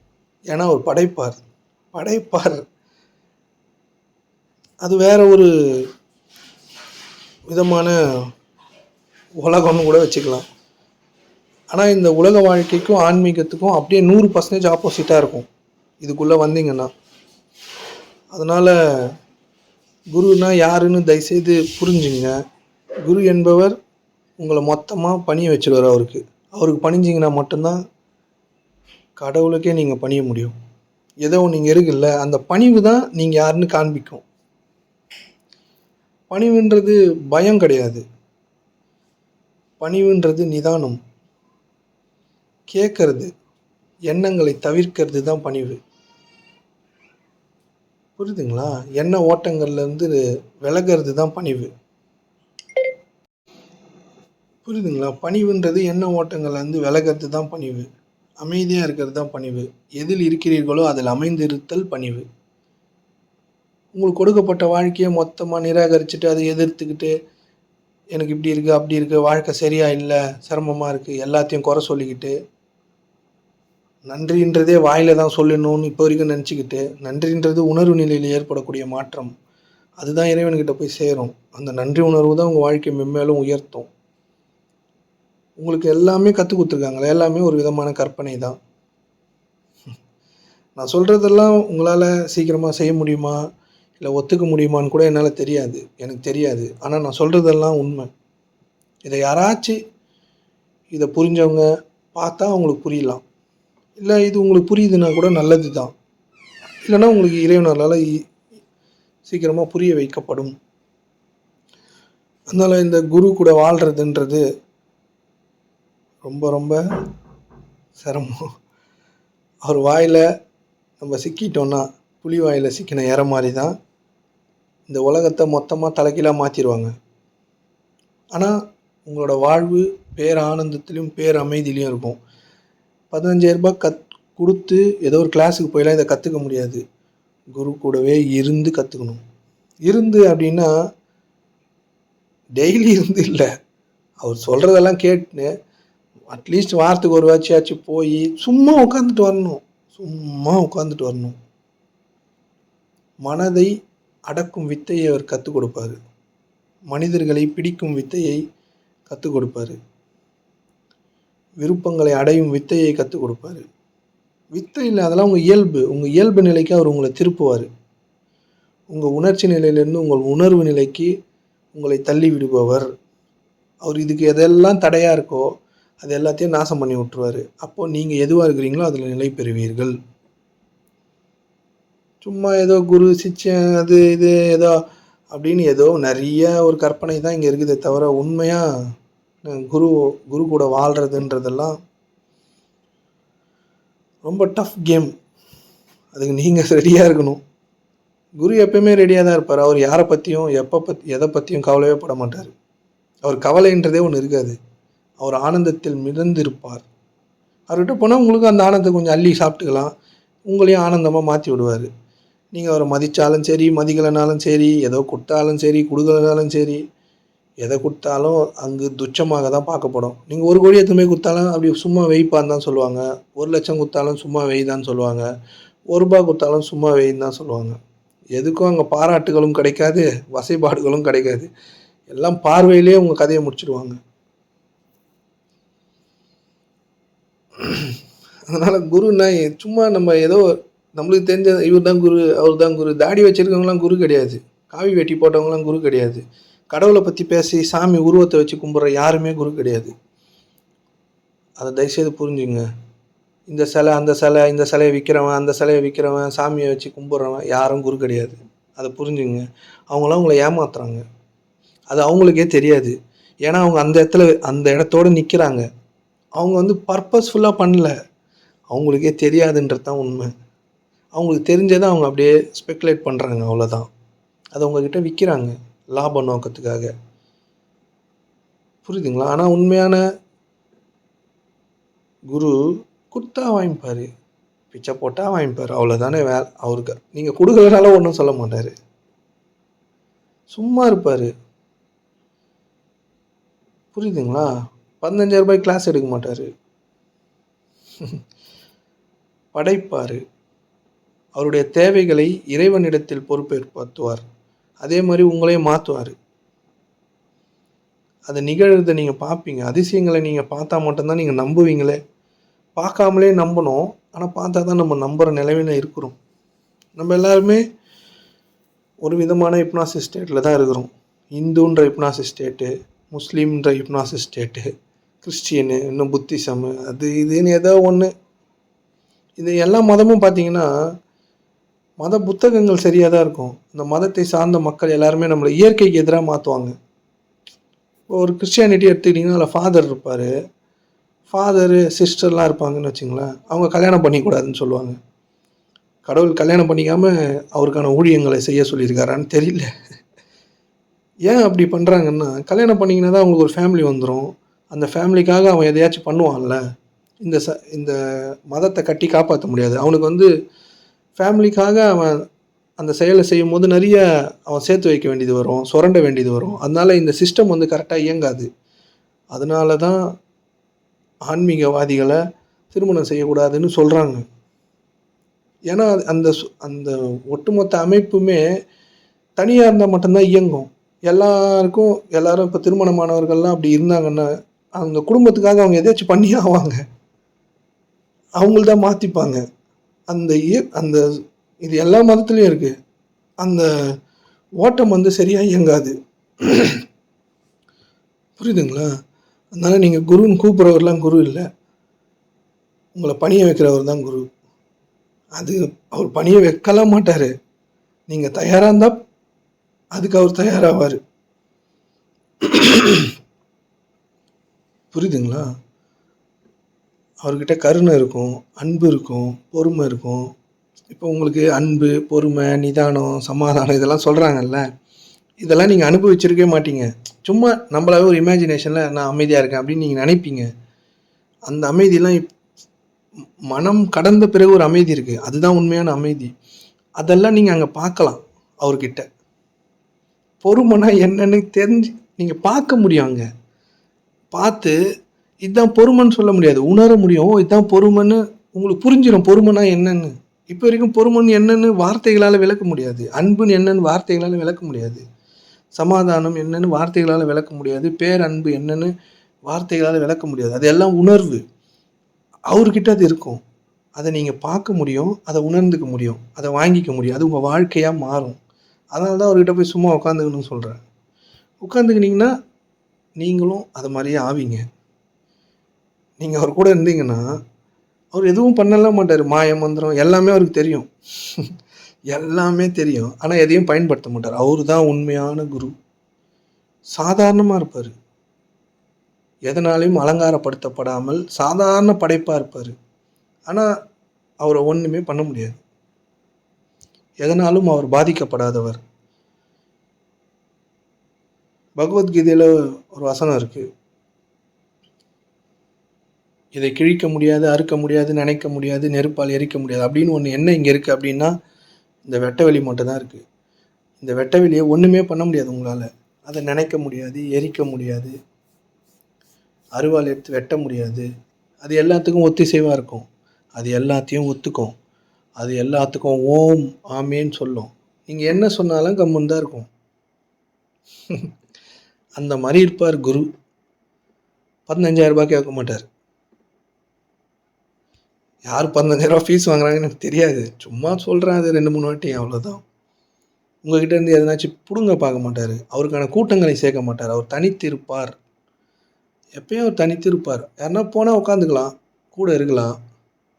ஏன்னா அவர் படைப்பார். அது வேற ஒரு விதமான உலகம்னு கூட வச்சுக்கலாம். ஆனால் இந்த உலக வாழ்க்கைக்கும் ஆன்மீகத்துக்கும் அப்படியே 100% ஆப்போசிட்டாக இருக்கும் இதுக்குள்ளே வந்தீங்கன்னா. அதனால் குருன்னா யாருன்னு தயவுசெய்து புரிஞ்சுங்க. குரு என்பவர் உங்களை மொத்தமாக பணிய வச்சுருவார். அவருக்கு பணிஞ்சிங்கன்னா மட்டும்தான் கடவுளுக்கே நீங்கள் பணிய முடியும். ஏதோ நீங்கள் இருக்குல்ல, அந்த பணிவு தான் நீங்கள் யாருன்னு காண்பிக்கும். பணிவுன்றது பயம் கிடையாது. பணிவுன்றது நிதானம், கேட்கறது, எண்ணங்களை தவிர்க்கிறது தான் பணிவு. புரியுதுங்களா? எண்ண ஓட்டங்கள்லேருந்து விலகிறது தான் பணிவு. புரியுதுங்களா? பணிவுன்றது எண்ண ஓட்டங்கள்லேருந்து விலகிறது தான் பணிவு. அமைதியாக இருக்கிறது தான் பணிவு. எதில் இருக்கிறீர்களோ அதில் அமைந்திருத்தல் பணிவு. உங்களுக்கு கொடுக்கப்பட்ட வாழ்க்கையை மொத்தமாக நிராகரிச்சுட்டு அதை எதிர்த்துக்கிட்டு எனக்கு இப்படி இருக்குது அப்படி இருக்குது, வாழ்க்கை சரியாக இல்லை, சிரமமாக இருக்குது, எல்லாத்தையும் குறை சொல்லிக்கிட்டு நன்றின்றதே வாயில் தான் சொல்லணும்னு இப்போ வரைக்கும் நினச்சிக்கிட்டு, நன்றின்றது உணர்வு நிலையில் ஏற்படக்கூடிய மாற்றம், அதுதான் இறைவன்கிட்ட போய் சேரும். அந்த நன்றி உணர்வு தான் உங்கள் வாழ்க்கை மென்மேலும் உயர்த்தும். உங்களுக்கு எல்லாமே கற்றுக் கொடுத்துருக்காங்களே, எல்லாமே ஒரு விதமான கற்பனை தான். நான் சொல்கிறதெல்லாம் உங்களால் சீக்கிரமாக செய்ய முடியுமா இல்லை ஒத்துக்க முடியுமான்னு கூட என்னால் தெரியாது, எனக்கு தெரியாது. ஆனால் நான் சொல்கிறதெல்லாம் உண்மை. இதை யாராச்சும் இதை புரிஞ்சவங்க பார்த்தா உங்களுக்கு புரியலாம். இல்லை இது உங்களுக்கு புரியுதுன்னா கூட நல்லது தான். இல்லைன்னா உங்களுக்கு இறைவனால் சீக்கிரமாக புரிய வைக்கப்படும். அதனால் இந்த குரு கூட வாழ்கிறதுன்றது ரொம்ப ரொம்ப சிரமம். அவர் வாயில் நம்ம சிக்கிட்டோன்னா புலி வாயில் சிக்கின இற மாதிரி தான். இந்த உலகத்தை மொத்தமாக தலைகீழாக மாற்றிடுவாங்க. ஆனால் உங்களோட வாழ்வு பேர் ஆனந்தத்துலேயும் பேர் அமைதியிலையும் இருக்கும். 15,000 ரூபாய் கொடுத்து ஏதோ ஒரு கிளாஸுக்கு போயெல்லாம் இதை கற்றுக்க முடியாது. குரு கூடவே இருந்து கற்றுக்கணும். இருந்து அப்படின்னா டெய்லி இருந்து இல்லை, அவர் சொல்கிறதெல்லாம் கேட்டுன்னு அட்லீஸ்ட் வாரத்துக்கு ஒரு வாட்சியாச்சும் போய் சும்மா உட்காந்துட்டு வரணும். மனதை அடக்கும் வித்தையை அவர் கற்றுக் கொடுப்பார். மனிதர்களை பிடிக்கும் வித்தையை கற்றுக் கொடுப்பார். விருப்பங்களை அடையும் வித்தையை கற்றுக் கொடுப்பார். வித்தை இல்லை, அதெல்லாம் உங்கள் இயல்பு நிலைக்கு அவர் உங்களை திருப்புவார். உங்கள் உணர்ச்சி நிலையிலேருந்து உங்கள் உணர்வு நிலைக்கு உங்களை தள்ளி விடுபவர். அவர் இதுக்கு எதெல்லாம் தடையாக இருக்கோ அது எல்லாத்தையும் நாசம் பண்ணி விட்டுருவார். அப்போது நீங்கள் எதுவாக இருக்கிறீங்களோ அதில் நிலை பெறுவீர்கள். சும்மா ஏதோ குரு சிச்சன் அது இது ஏதோ அப்படின்னு ஏதோ நிறைய ஒரு கற்பனை தான் இங்கே இருக்குதே தவிர உண்மையாக குரு குரு கூட வாழ்கிறதுன்றதெல்லாம் ரொம்ப டஃப் கேம். அதுக்கு நீங்கள் ரெடியாக இருக்கணும். குரு எப்பயுமே ரெடியாக தான் இருப்பார். அவர் யாரை பற்றியும் எதை பற்றியும் கவலையே பட மாட்டார். அவர் கவலைன்றதே ஒன்று இருக்காது. அவர் ஆனந்தத்தில் மிதந்திருப்பார். அவர்கிட்ட போனால் உங்களுக்கு அந்த ஆனந்தத்தை கொஞ்சம் அள்ளி சாப்பிட்டுக்கலாம். உங்களையும் ஆனந்தமாக மாற்றி விடுவார். நீங்கள் அவரை மதித்தாலும் சரி, மதிக்கலைனாலும் சரி, ஏதோ கொடுத்தாலும் சரி, கொடுக்கலனாலும் சரி, எதை கொடுத்தாலும் அங்கு துச்சமாக தான் பார்க்கப்படும். நீங்கள் 1 கோடி எதுவுமே கொடுத்தாலும் அப்படி சும்மா வெய்ப்பான்னு தான் சொல்லுவாங்க. 1,00,000 கொடுத்தாலும் சும்மா வெய்தான்னு சொல்லுவாங்க. 1 ரூபா கொடுத்தாலும் சும்மா வெய்ன்னு தான் சொல்லுவாங்க. எதுக்கும் அங்கே பாராட்டுகளும் கிடைக்காது, வசைபாடுகளும் கிடைக்காது. எல்லாம் பார்வையிலே உங்கள் கதையை முடிச்சிடுவாங்க. அதனால் குருன்னா சும்மா நம்ம ஏதோ நம்மளுக்கு தெரிஞ்ச இவர் தான் குரு, அவர் தான் குரு, தாடி வச்சுருக்கவங்களாம் குரு கிடையாது. காவி வெட்டி போட்டவங்களாம் குரு கிடையாது. கடவுளை பற்றி பேசி சாமி உருவத்தை வச்சு கும்பிட்ற யாருமே குரு கிடையாது. அதை தயவுசெய்து புரிஞ்சுங்க. இந்த சிலை அந்த சிலை, இந்த சிலையை விற்கிறவன் அந்த சிலையை விற்கிறவன், சாமியை வச்சு கும்பிட்றவன் யாரும் குரு கிடையாது. அதை புரிஞ்சுங்க. அவங்களாம் உங்களை ஏமாத்துறாங்க. அது அவங்களுக்கே தெரியாது. ஏன்னா அவங்க அந்த இடத்தோடு நிற்கிறாங்க. அவங்க பர்பஸ்ஃபுல்லாக பண்ணல. அவங்களுக்கே தெரியாதுன்றது தான் உண்மை. அவங்களுக்கு தெரிஞ்சதை அவங்க அப்படியே ஸ்பெக்குலேட் பண்ணுறாங்க, அவ்வளோதான். அதை உங்ககிட்ட விற்கிறாங்க லாப நோக்கத்துக்காக. புரியுதுங்களா? ஆனால் உண்மையான குரு கொடுத்தா வாங்கிப்பார், பிச்சை போட்டால் வாங்கிப்பார். அவ்வளோதானே வேலை அவருக்கு. நீங்கள் கொடுக்கறதுனால ஒன்றும் சொல்ல மாட்டார், சும்மா இருப்பார். புரியுதுங்களா? 15,000 ரூபாய் கிளாஸ் எடுக்க மாட்டார், படைப்பார். அவருடைய தேவைகளை இறைவனிடத்தில் பொறுப்பேற்படுத்துவார். அதே மாதிரி உங்களையும் மாற்றுவார். அதை நிகழ்றதை நீங்கள் பார்ப்பீங்க. அதிசயங்களை நீங்கள் பார்த்தா மட்டும்தான் நீங்கள் நம்புவீங்களே. பார்க்காமலே நம்பணும். ஆனால் பார்த்தா தான் நம்ம நம்புகிற நிலைமையில் இருக்கிறோம். நம்ம எல்லாருமே ஒரு விதமான ஹிப்னாசிஸ் ஸ்டேட்டில் தான் இருக்கிறோம். இந்துன்ற ஹிப்னாசிஸ் ஸ்டேட்டு, முஸ்லீம்ன்ற ஹிப்னாசிஸ் ஸ்டேட்டு, கிறிஸ்டியனு, இன்னும் புத்திசமு, அது இதுன்னு ஏதோ ஒன்று. இது எல்லா மதமும் பார்த்திங்கன்னா மத புத்தகங்கள் சரியாக தான் இருக்கும். இந்த மதத்தை சார்ந்த மக்கள் எல்லாருமே நம்மளை இயற்கைக்கு எதிராக மாற்றுவாங்க. இப்போ ஒரு கிறிஸ்டியானிட்டி எடுத்துக்கிட்டிங்கன்னா அதில் ஃபாதர் இருப்பார், ஃபாதரு சிஸ்டர்லாம் இருப்பாங்கன்னு வச்சுங்களேன். அவங்க கல்யாணம் பண்ணிக்கூடாதுன்னு சொல்லுவாங்க. கடவுள் கல்யாணம் பண்ணிக்காமல் அவருக்கான ஊழியங்களை செய்ய சொல்லியிருக்காரான்னு தெரியல. ஏன் அப்படி பண்ணுறாங்கன்னா, கல்யாணம் பண்ணிங்கன்னா தான் அவங்களுக்கு ஒரு ஃபேமிலி வந்துடும். அந்த ஃபேமிலிக்காக அவன் எதையாச்சும் பண்ணுவான்ல. இந்த மதத்தை கட்டி காப்பாற்ற முடியாது. அவனுக்கு ஃபேமிலிக்காக அவன் அந்த செயலை செய்யும் போது நிறைய அவன் சேர்த்து வைக்க வேண்டியது வரும், சுரண்ட வேண்டியது வரும். அதனால் இந்த சிஸ்டம் கரெக்டாக இயங்காது. அதனால தான் ஆன்மீகவாதிகளை திருமணம் செய்யக்கூடாதுன்னு சொல்கிறாங்க. ஏன்னா அந்த ஒட்டுமொத்த அமைப்புமே தனியாக இருந்தால் மட்டும்தான் இயங்கும். எல்லாரும் இப்போ திருமணமானவர்கள்லாம் அப்படி இருந்தாங்கன்னா அவங்க குடும்பத்துக்காக அவங்க எதாச்சும் பண்ணி ஆவாங்க. அவங்கள்தான் மாற்றிப்பாங்க. அந்த இது எல்லா மதத்துலேயும் இருக்குது. அந்த ஓட்டம் சரியாக இயங்காது. புரியுதுங்களா? அதனால் நீங்கள் குருன்னு கூப்பிட்றவர்லாம் குரு இல்லை, உங்களை பணிய வைக்கிறவர் தான் குரு. அது அவர் பணிய வைக்கலாம் மாட்டார். நீங்கள் தயாராக இருந்தால் அதுக்கு அவர் தயாராவார். புரியுதுங்களா? அவர்கிட்ட கருணை இருக்கும், அன்பு இருக்கும், பொறுமை இருக்கும். இப்போ உங்களுக்கு அன்பு, பொறுமை, நிதானம், சமாதானம் இதெல்லாம் சொல்கிறாங்கல்ல, இதெல்லாம் நீங்கள் அனுபவிச்சிருக்கவே மாட்டீங்க. சும்மா நம்மளாவே ஒரு இமேஜினேஷனில் நான் அமைதியாக இருக்கேன் அப்படின்னு நீங்கள் நினைப்பீங்க. அந்த அமைதியெல்லாம் மனம் கடந்த பிறகு ஒரு அமைதி இருக்குது. அதுதான் உண்மையான அமைதி. அதெல்லாம் நீங்கள் அங்கே பார்க்கலாம் அவர்கிட்ட. பொறுமைனா என்னன்னு தெரிஞ்சு நீங்கள் பார்க்க முடியும். அங்கே பார்த்து இதுதான் பொறுமைன்னு சொல்ல முடியாது, உணர முடியும். இதுதான் பொறுமைன்னு உங்களுக்கு புரிஞ்சிடும். பொறுமைனா என்னன்னு இப்போ வரைக்கும் பொறுமைன்னு என்னன்னு வார்த்தைகளால் விளக்க முடியாது. அன்புன்னு என்னன்னு வார்த்தைகளால் விளக்க முடியாது. சமாதானம் என்னன்னு வார்த்தைகளால் விளக்க முடியாது. பேரன்பு என்னன்னு வார்த்தைகளால் விளக்க முடியாது. அது எல்லாம் உணர்வு. அவர்கிட்ட அது இருக்கும். அதை நீங்கள் பார்க்க முடியும், அதை உணர்ந்துக்க முடியும், அதை வாங்கிக்க முடியும். அது உங்கள் வாழ்க்கையாக மாறும். அதனால தான் அவர்கிட்ட போய் சும்மா உட்காந்துக்கணும்னு சொல்கிறேன். உட்காந்துக்கிட்டிங்கன்னா நீங்களும் அது மாதிரியே ஆவீங்க. நீங்கள் அவர் கூட இருந்தீங்கன்னா அவர் எதுவும் பண்ணலாம் மாட்டார். மாயம் மந்திரம் எல்லாமே அவருக்கு தெரியும். எல்லாமே தெரியும். ஆனால் எதையும் பயன்படுத்த மாட்டார். அவரு தான் உண்மையான குரு. சாதாரணமாக இருப்பார். எதனாலையும் அலங்காரப்படுத்தப்படாமல் சாதாரண படைப்பாக இருப்பார். ஆனால் அவரை ஒன்றுமே பண்ண முடியாது. எதனாலும் அவர் பாதிக்கப்படாதவர். பகவத்கீதையில் ஒரு வசனம் இருக்குது. இதை கிழிக்க முடியாது, அறுக்க முடியாது, நினைக்க முடியாது, நெருப்பால் எரிக்க முடியாது அப்படின்னு ஒன்று என்ன இங்கே இருக்குது அப்படின்னா இந்த வெட்ட வெளி மட்டும்தான் இருக்குது. இந்த வெட்ட வெளியை ஒன்றுமே பண்ண முடியாது உங்களால். அதை நினைக்க முடியாது, எரிக்க முடியாது, அருவாள் எடுத்து வெட்ட முடியாது. அது எல்லாத்துக்கும் ஒத்திசைவாக இருக்கும். அது எல்லாத்தையும் ஒத்துக்கும். அது எல்லாத்துக்கும் ஓம் ஆமேன்னு சொல்லும். நீங்கள் என்ன சொன்னாலும் கம்முன்னு தான் இருக்கும். அந்த மாதிரி இருப்பார் குரு. 15,000 ரூபாய் கேட்க மாட்டார். யார் 15,000 ஃபீஸ் வாங்குறாங்கன்னு எனக்கு தெரியாது. சும்மா சொல்கிறேன், அது 2-3 வாட்டி, அவ்வளோதான். உங்கள்கிட்ட இருந்து எதனாச்சும் பிடுங்க பார்க்க மாட்டார். அவருக்கான கூட்டங்களை சேர்க்க மாட்டார். அவர் தனித்து இருப்பார். எப்பயும் அவர் தனித்து இருப்பார். யாருன்னா போனால் உட்காந்துக்கலாம், கூட இருக்கலாம்.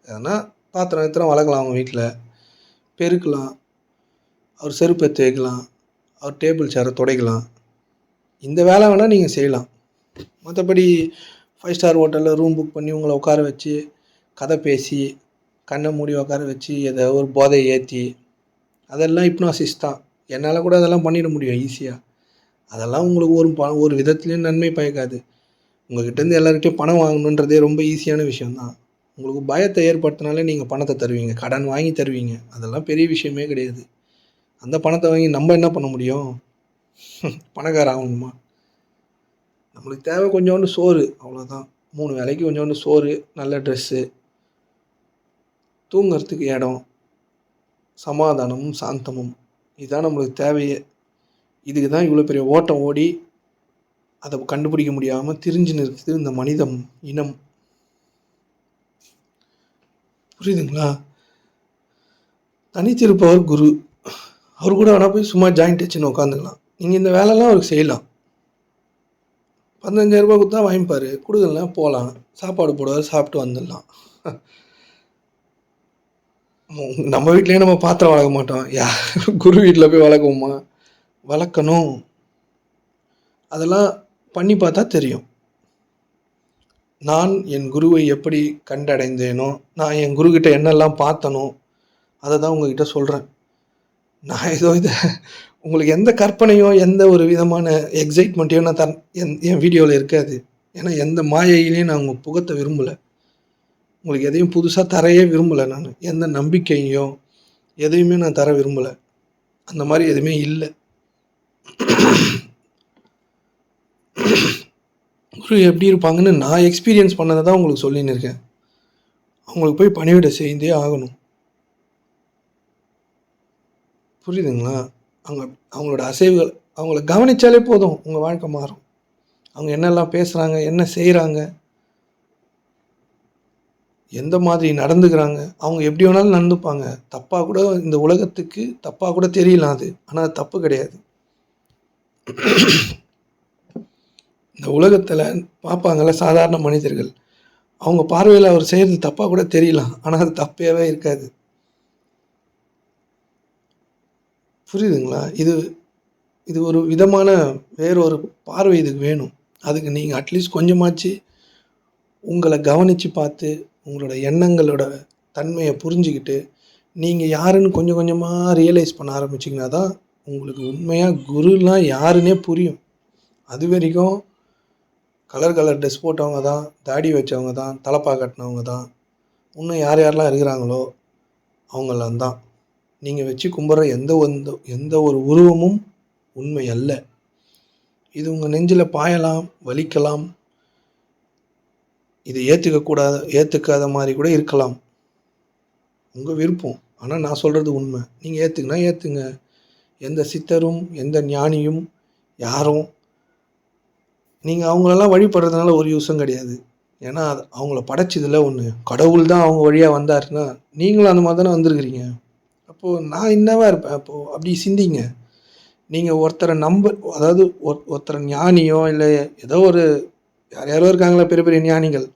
எதனா பாத்திரம் எத்திரம் வளர்க்கலாம், அவங்க வீட்டில் பெருக்கலாம், அவர் செருப்பு எடுத்து வைக்கலாம், அவர் டேபிள் சேரை துடைக்கலாம். இந்த வேலை வேணால் நீங்கள் செய்யலாம். மற்றபடி 5 ஸ்டார் ஹோட்டலில் ரூம் புக் பண்ணி உங்களை உட்கார வச்சு கதை பேசி கண்ணை மூடி உட்கார வச்சு ஏதோ ஒரு போதையை ஏற்றி, அதெல்லாம் ஹிப்னாசிஸ் தான். என்னால் கூட அதெல்லாம் பண்ணிட முடியும் ஈஸியாக. அதெல்லாம் உங்களுக்கு ஒரு விதத்துலேயும் நன்மை பயக்காது. உங்கள்கிட்டேருந்து எல்லார்கிட்டையும் பணம் வாங்கணுன்றதே ரொம்ப ஈஸியான விஷயந்தான். உங்களுக்கு பயத்தை ஏற்படுத்தினாலே நீங்கள் பணத்தை தருவீங்க, கடன் வாங்கி தருவீங்க. அதெல்லாம் பெரிய விஷயமே கிடையாது. அந்த பணத்தை வாங்கி நம்ம என்ன பண்ண முடியும்? பணக்கார ஆகணுமா? நம்மளுக்கு தேவை கொஞ்சோண்டு சோறு, அவ்வளோதான். 3 வேளைக்கு கொஞ்சோண்டு சோறு, நல்ல ட்ரெஸ்ஸு, தூங்கிறதுக்கு இடம், சமாதானமும் சாந்தமும். இதுதான் நம்மளுக்கு தேவையே. இதுக்கு தான் இவ்வளோ பெரிய ஓட்டம் ஓடி அதை கண்டுபிடிக்க முடியாமல் திரிஞ்சுன்னு இருக்குது இந்த மனித இனம். புரியுதுங்களா? தனித்திருப்பவர் குரு. அவர் கூட வேணால் போய் சும்மா ஜாயிண்ட் வச்சுன்னு உட்காந்துக்கலாம். நீங்கள் இந்த வேலைலாம் அவருக்கு செய்யலாம். 15,000 ரூபாய் கொடுத்தா வாங்கிப்பார், கொடுக்கலாம், போகலாம், சாப்பாடு போடுவார், சாப்பிட்டு வந்துடலாம். நம்ம வீட்லேயே நம்ம பாத்திரம் வளர்க்க மாட்டோம். குரு வீட்டில் போய் வளர்க்குவோமா? வளர்க்கணும். அதெல்லாம் பண்ணி பார்த்தா தெரியும். நான் என் குருவை எப்படி கண்டடைந்தேனோ, நான் என் குருக்கிட்ட என்னெல்லாம் பார்த்தனோ அதை தான் உங்ககிட்ட சொல்கிறேன். நான் ஏதோ இதை உங்களுக்கு எந்த கற்பனையோ எந்த ஒரு விதமான எக்ஸைட்மெண்ட்டையோ நான் என் வீடியோவில் இருக்காது. ஏன்னா எந்த மாயையிலையும் நான் உங்கள் புகத்தை விரும்பலை. உங்களுக்கு எதையும் புதுசாக தரையே விரும்பலை. நான் எந்த நம்பிக்கையோ எதையுமே நான் தர விரும்பலை. அந்த மாதிரி எதுவுமே இல்லை. குரு எப்படி இருப்பாங்கன்னு நான் எக்ஸ்பீரியன்ஸ் பண்ணதை தான் உங்களுக்கு சொல்லின்னு இருக்கேன். அவங்களுக்கு போய் பணிவிடை செய்தே ஆகணும். புரியுதுங்களா? அவங்களோட அசைவுகள் அவங்கள கவனித்தாலே போதும், உங்கள் வாழ்க்கை மாறும். அவங்க என்னெல்லாம் பேசுகிறாங்க, என்ன செய்கிறாங்க, எந்த மாதிரி நடந்துக்கிறாங்க, அவங்க எப்படி வேணாலும் நடந்துப்பாங்க. தப்பாக கூட இந்த உலகத்துக்கு தப்பாக கூட தெரியலாம் அது, ஆனால் அது தப்பு கிடையாது. இந்த உலகத்தில் பார்ப்பாங்கள்ல சாதாரண மனிதர்கள், அவங்க பார்வையில் அவர் செய்கிறது தப்பாக கூட தெரியலாம், ஆனால் அது தப்பேவே இருக்காது. புரியுதுங்களா? இது ஒரு விதமான வேறொரு பார்வை இதுக்கு வேணும். அதுக்கு நீங்கள் அட்லீஸ்ட் கொஞ்சமாச்சு உங்களை கவனித்து பார்த்து உங்களோட எண்ணங்களோட தன்மையை புரிஞ்சுக்கிட்டு நீங்கள் யாருன்னு கொஞ்சம் கொஞ்சமாக ரியலைஸ் பண்ண ஆரம்பிச்சிங்கன்னா தான் உங்களுக்கு உண்மையாக குருலாம் யாருன்னே புரியும். அது வரைக்கும் கலர் ட்ரெஸ் போட்டவங்க தான், தாடி வச்சவங்க தான், தலப்பா கட்டினவங்க தான், இன்னும் யாரெல்லாம் இருக்கிறாங்களோ அவங்களாம் தான். நீங்கள் வச்சு கும்பிட்ற எந்த ஒரு உருவமும் உண்மை அல்ல. இது உங்கள் நெஞ்சில் பாயலாம், வலிக்கலாம், இதை ஏற்றுக்காத மாதிரி கூட இருக்கலாம், உங்கள் விருப்பம். ஆனால் நான் சொல்கிறது உண்மை. நீங்கள் ஏற்றுக்குனா ஏற்றுங்க. எந்த சித்தரும் எந்த ஞானியும் யாரும் நீங்கள் அவங்களெல்லாம் வழிபடுறதுனால ஒரு யூஸும் கிடையாது. ஏன்னா அவங்கள படைச்சதில் ஒன்று கடவுள் தான் அவங்க வழியாக வந்தாருன்னா நீங்களும் அந்த மாதிரி தானே வந்திருக்கிறீங்க. அப்போது நான் என்னவா இருப்பேன்? அப்போது அப்படி சிந்திங்க. நீங்கள் ஒருத்தரை அதாவது ஒருத்தரை ஞானியோ இல்லை ஏதோ ஒரு யாரோ இருக்காங்களா பெரிய பெரிய ஞானிகள்,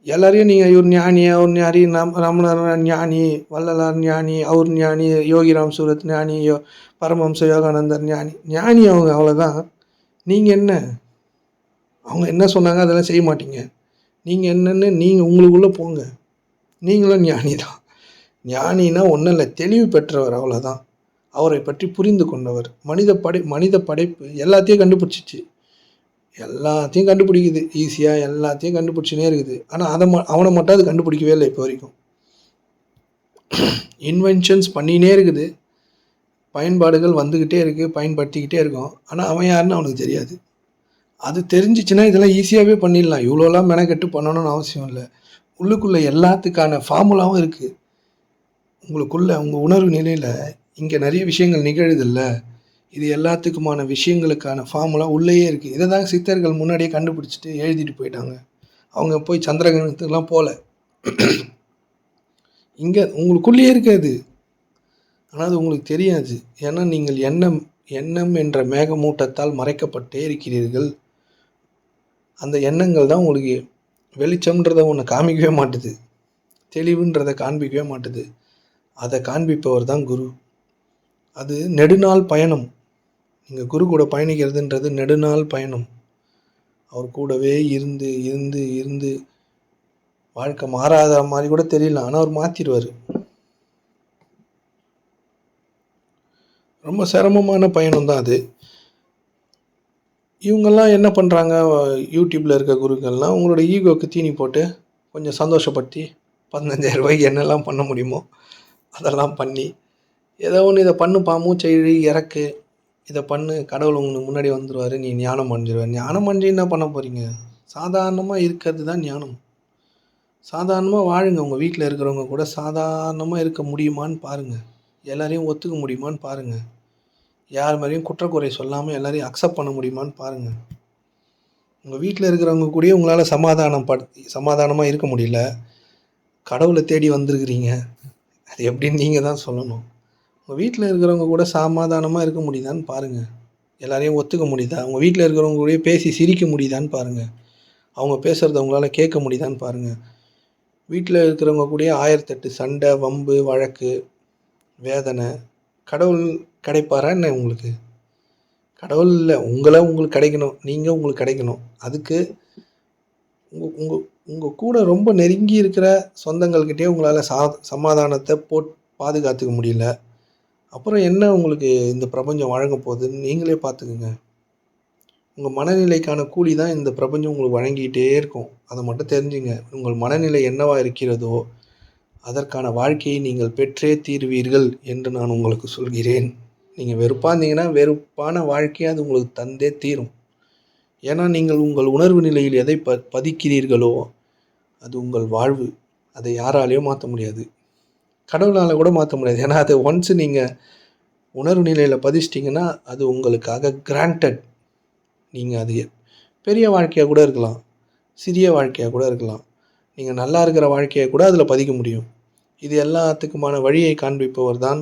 எல்லாரையும் நீங்கள் இவர் ஞானி, அவர் ஞானி, ரமணர் ஞானி, வள்ளலார் ஞானி, அவர் ஞானி, யோகிராம் சூரத் ஞானி, பரமஹம்ச யோகானந்தர் ஞானி. ஞானி அவங்க, அவ்வளோதான். நீங்கள் என்ன? அவங்க என்ன சொன்னாங்க அதெல்லாம் செய்ய மாட்டீங்க. நீங்கள் என்னென்னு நீங்கள் உங்களுக்குள்ளே போங்க. நீங்களும் ஞானி தான். ஞானினா ஒன்றும் இல்லை, தெளிவு பெற்றவர், அவ்வளோதான். அவரை பற்றி புரிந்து கொண்டவர். மனித படைப்பு எல்லாத்தையும் கண்டுபிடிச்சிச்சு. எல்லாத்தையும் கண்டுபிடிக்குது ஈஸியாக, எல்லாத்தையும் கண்டுபிடிச்சினே இருக்குது. ஆனால் அவனை மட்டும் அது கண்டுபிடிக்கவே இல்லை இப்போ வரைக்கும். இன்வென்ஷன்ஸ் பண்ணினே இருக்குது, பயன்பாடுகள் வந்துக்கிட்டே இருக்குது, பயன்படுத்திக்கிட்டே இருக்கும். ஆனால் அவன் யாருன்னு அவனுக்கு தெரியாது. அது தெரிஞ்சிச்சுன்னா இதெல்லாம் ஈஸியாகவே பண்ணிடலாம். இவ்வளோலாம் மெனக்கெட்டு பண்ணணும்னு அவசியம் இல்லை. உள்ளுக்குள்ளே எல்லாத்துக்கான ஃபார்முலாவும் இருக்குது. உங்களுக்குள்ளே உங்கள் உணர்வு நிலையில் இங்கே நிறைய விஷயங்கள் நிகழுதில்ல, இது எல்லாத்துக்குமான விஷயங்களுக்கான ஃபார்முலா உள்ளேயே இருக்குது. இதை தான் சித்தர்கள் முன்னாடியே கண்டுபிடிச்சிட்டு எழுதிட்டு போயிட்டாங்க. அவங்க போய் சந்திரகிரகணத்துக்கெலாம் போகல. இங்கே உங்களுக்குள்ளேயே இருக்காது, ஆனால் அது உங்களுக்கு தெரியாது. ஏன்னா நீங்கள் எண்ணம் என்ற மேகமூட்டத்தால் மறைக்கப்பட்டே இருக்கிறீர்கள். அந்த எண்ணங்கள் தான் உங்களுக்கு வெளிச்சம்ன்றதை ஒன்று காமிக்கவே மாட்டுது, தெளிவுன்றதை காண்பிக்கவே மாட்டுது. அதை காண்பிப்பவர் தான் குரு. அது நெடுநாள் பயணம். நீங்கள் குரு கூட பயணிக்கிறதுன்றது நெடுநாள் பயணம். அவர் கூடவே இருந்து இருந்து இருந்து வாழ்க்கை மாறாத மாதிரி கூட தெரியல, ஆனால் அவர் மாற்றிடுவார். ரொம்ப சிரமமான பயணம் தான் அது. இவங்கெல்லாம் என்ன பண்ணுறாங்க, யூடியூப்பில் இருக்க குருக்கள்லாம் உங்களோட ஈகோக்கு தீனி போட்டு கொஞ்சம் சந்தோஷப்படுத்தி 15,000 ரூபாய்க்கு என்னெல்லாம் பண்ண முடியுமோ அதெல்லாம் பண்ணி, ஏதோ ஒன்று இதை பண்ணுப்பா, மூச்சை இழி இறக்கு, இதை பண்ணு, கடவுள் உங்களுக்கு முன்னாடி வந்துடுவார், நீ ஞானம் அடைஞ்சிருவார். ஞானம் அடைஞ்சு என்ன பண்ண போகிறீங்க? சாதாரணமாக இருக்கிறது தான் ஞானம். சாதாரணமாக வாழுங்க. உங்கள் வீட்டில் இருக்கிறவங்க கூட சாதாரணமாக இருக்க முடியுமான்னு பாருங்கள். எல்லாரையும் ஒத்துக்க முடியுமான்னு பாருங்கள். யார் மாதிரியும் குற்றக்குறை சொல்லாமல் எல்லாரையும் அக்செப்ட் பண்ண முடியுமான்னு பாருங்கள். உங்கள் வீட்டில் இருக்கிறவங்க கூடயே உங்களால் சமாதானமாக இருக்க முடியல, கடவுளை தேடி வந்திருக்கிறீங்க, அது எப்படின்னு நீங்கள் தான் சொல்லணும். உங்கள் வீட்டில் இருக்கிறவங்க கூட சமாதானமாக இருக்க முடியுதான்னு பாருங்கள். எல்லாரையும் ஒத்துக்க முடியுதா? உங்கள் வீட்டில் இருக்கிறவங்க கூட பேசி சிரிக்க முடியுதான்னு பாருங்கள். அவங்க பேசுகிறத உங்களால் கேட்க முடியுதான்னு பாருங்கள். வீட்டில் இருக்கிறவங்க கூட 1008 சண்டை, வம்பு, வழக்கு, வேதனை. கடவுள் கிடைப்பாரா என்ன உங்களுக்கு? கடவுள் இல்லை, உங்களுக்கு கிடைக்கணும், நீங்கள் உங்களுக்கு கிடைக்கணும். அதுக்கு உங்கள் கூட ரொம்ப நெருங்கி இருக்கிற சொந்தங்கள்கிட்டே உங்களால் சமாதானத்தை பாதுகாத்துக்க முடியல, அப்புறம் என்ன உங்களுக்கு இந்த பிரபஞ்சம் வழங்க போகுதுன்னு நீங்களே பார்த்துக்குங்க. உங்கள் மனநிலைக்கான கூலி தான் இந்த பிரபஞ்சம் உங்களுக்கு வழங்கிக்கிட்டே இருக்கும். அதை மட்டும் தெரிஞ்சுங்க. உங்கள் மனநிலை என்னவா இருக்கிறதோ அதற்கான வாழ்க்கையை நீங்கள் பெற்றே தீருவீர்கள் என்று நான் உங்களுக்கு சொல்கிறேன். நீங்கள் வெறுப்பாக இருந்தீங்கன்னா வெறுப்பான வாழ்க்கையை அது உங்களுக்கு தந்தே தீரும். ஏன்னா நீங்கள் உங்கள் உணர்வு நிலையில் எதை பதிக்கிறீர்களோ அது உங்கள் வாழ்வு. அதை யாராலையும் மாற்ற முடியாது, கடவுளால் கூட மாற்ற முடியாது. ஏன்னா அதை ஒன்ஸ் நீங்கள் உணர்வு நிலையில் பதிச்சிட்டிங்கன்னா அது உங்களுக்காக கிராண்டட். நீங்கள் அது பெரிய வாழ்க்கையாக கூட இருக்கலாம், சிறிய வாழ்க்கையாக கூட இருக்கலாம். நீங்கள் நல்லா இருக்கிற வாழ்க்கையை கூட அதில் பதிக்க முடியும். இது எல்லாத்துக்குமான வழியை காண்பிப்பவர் தான்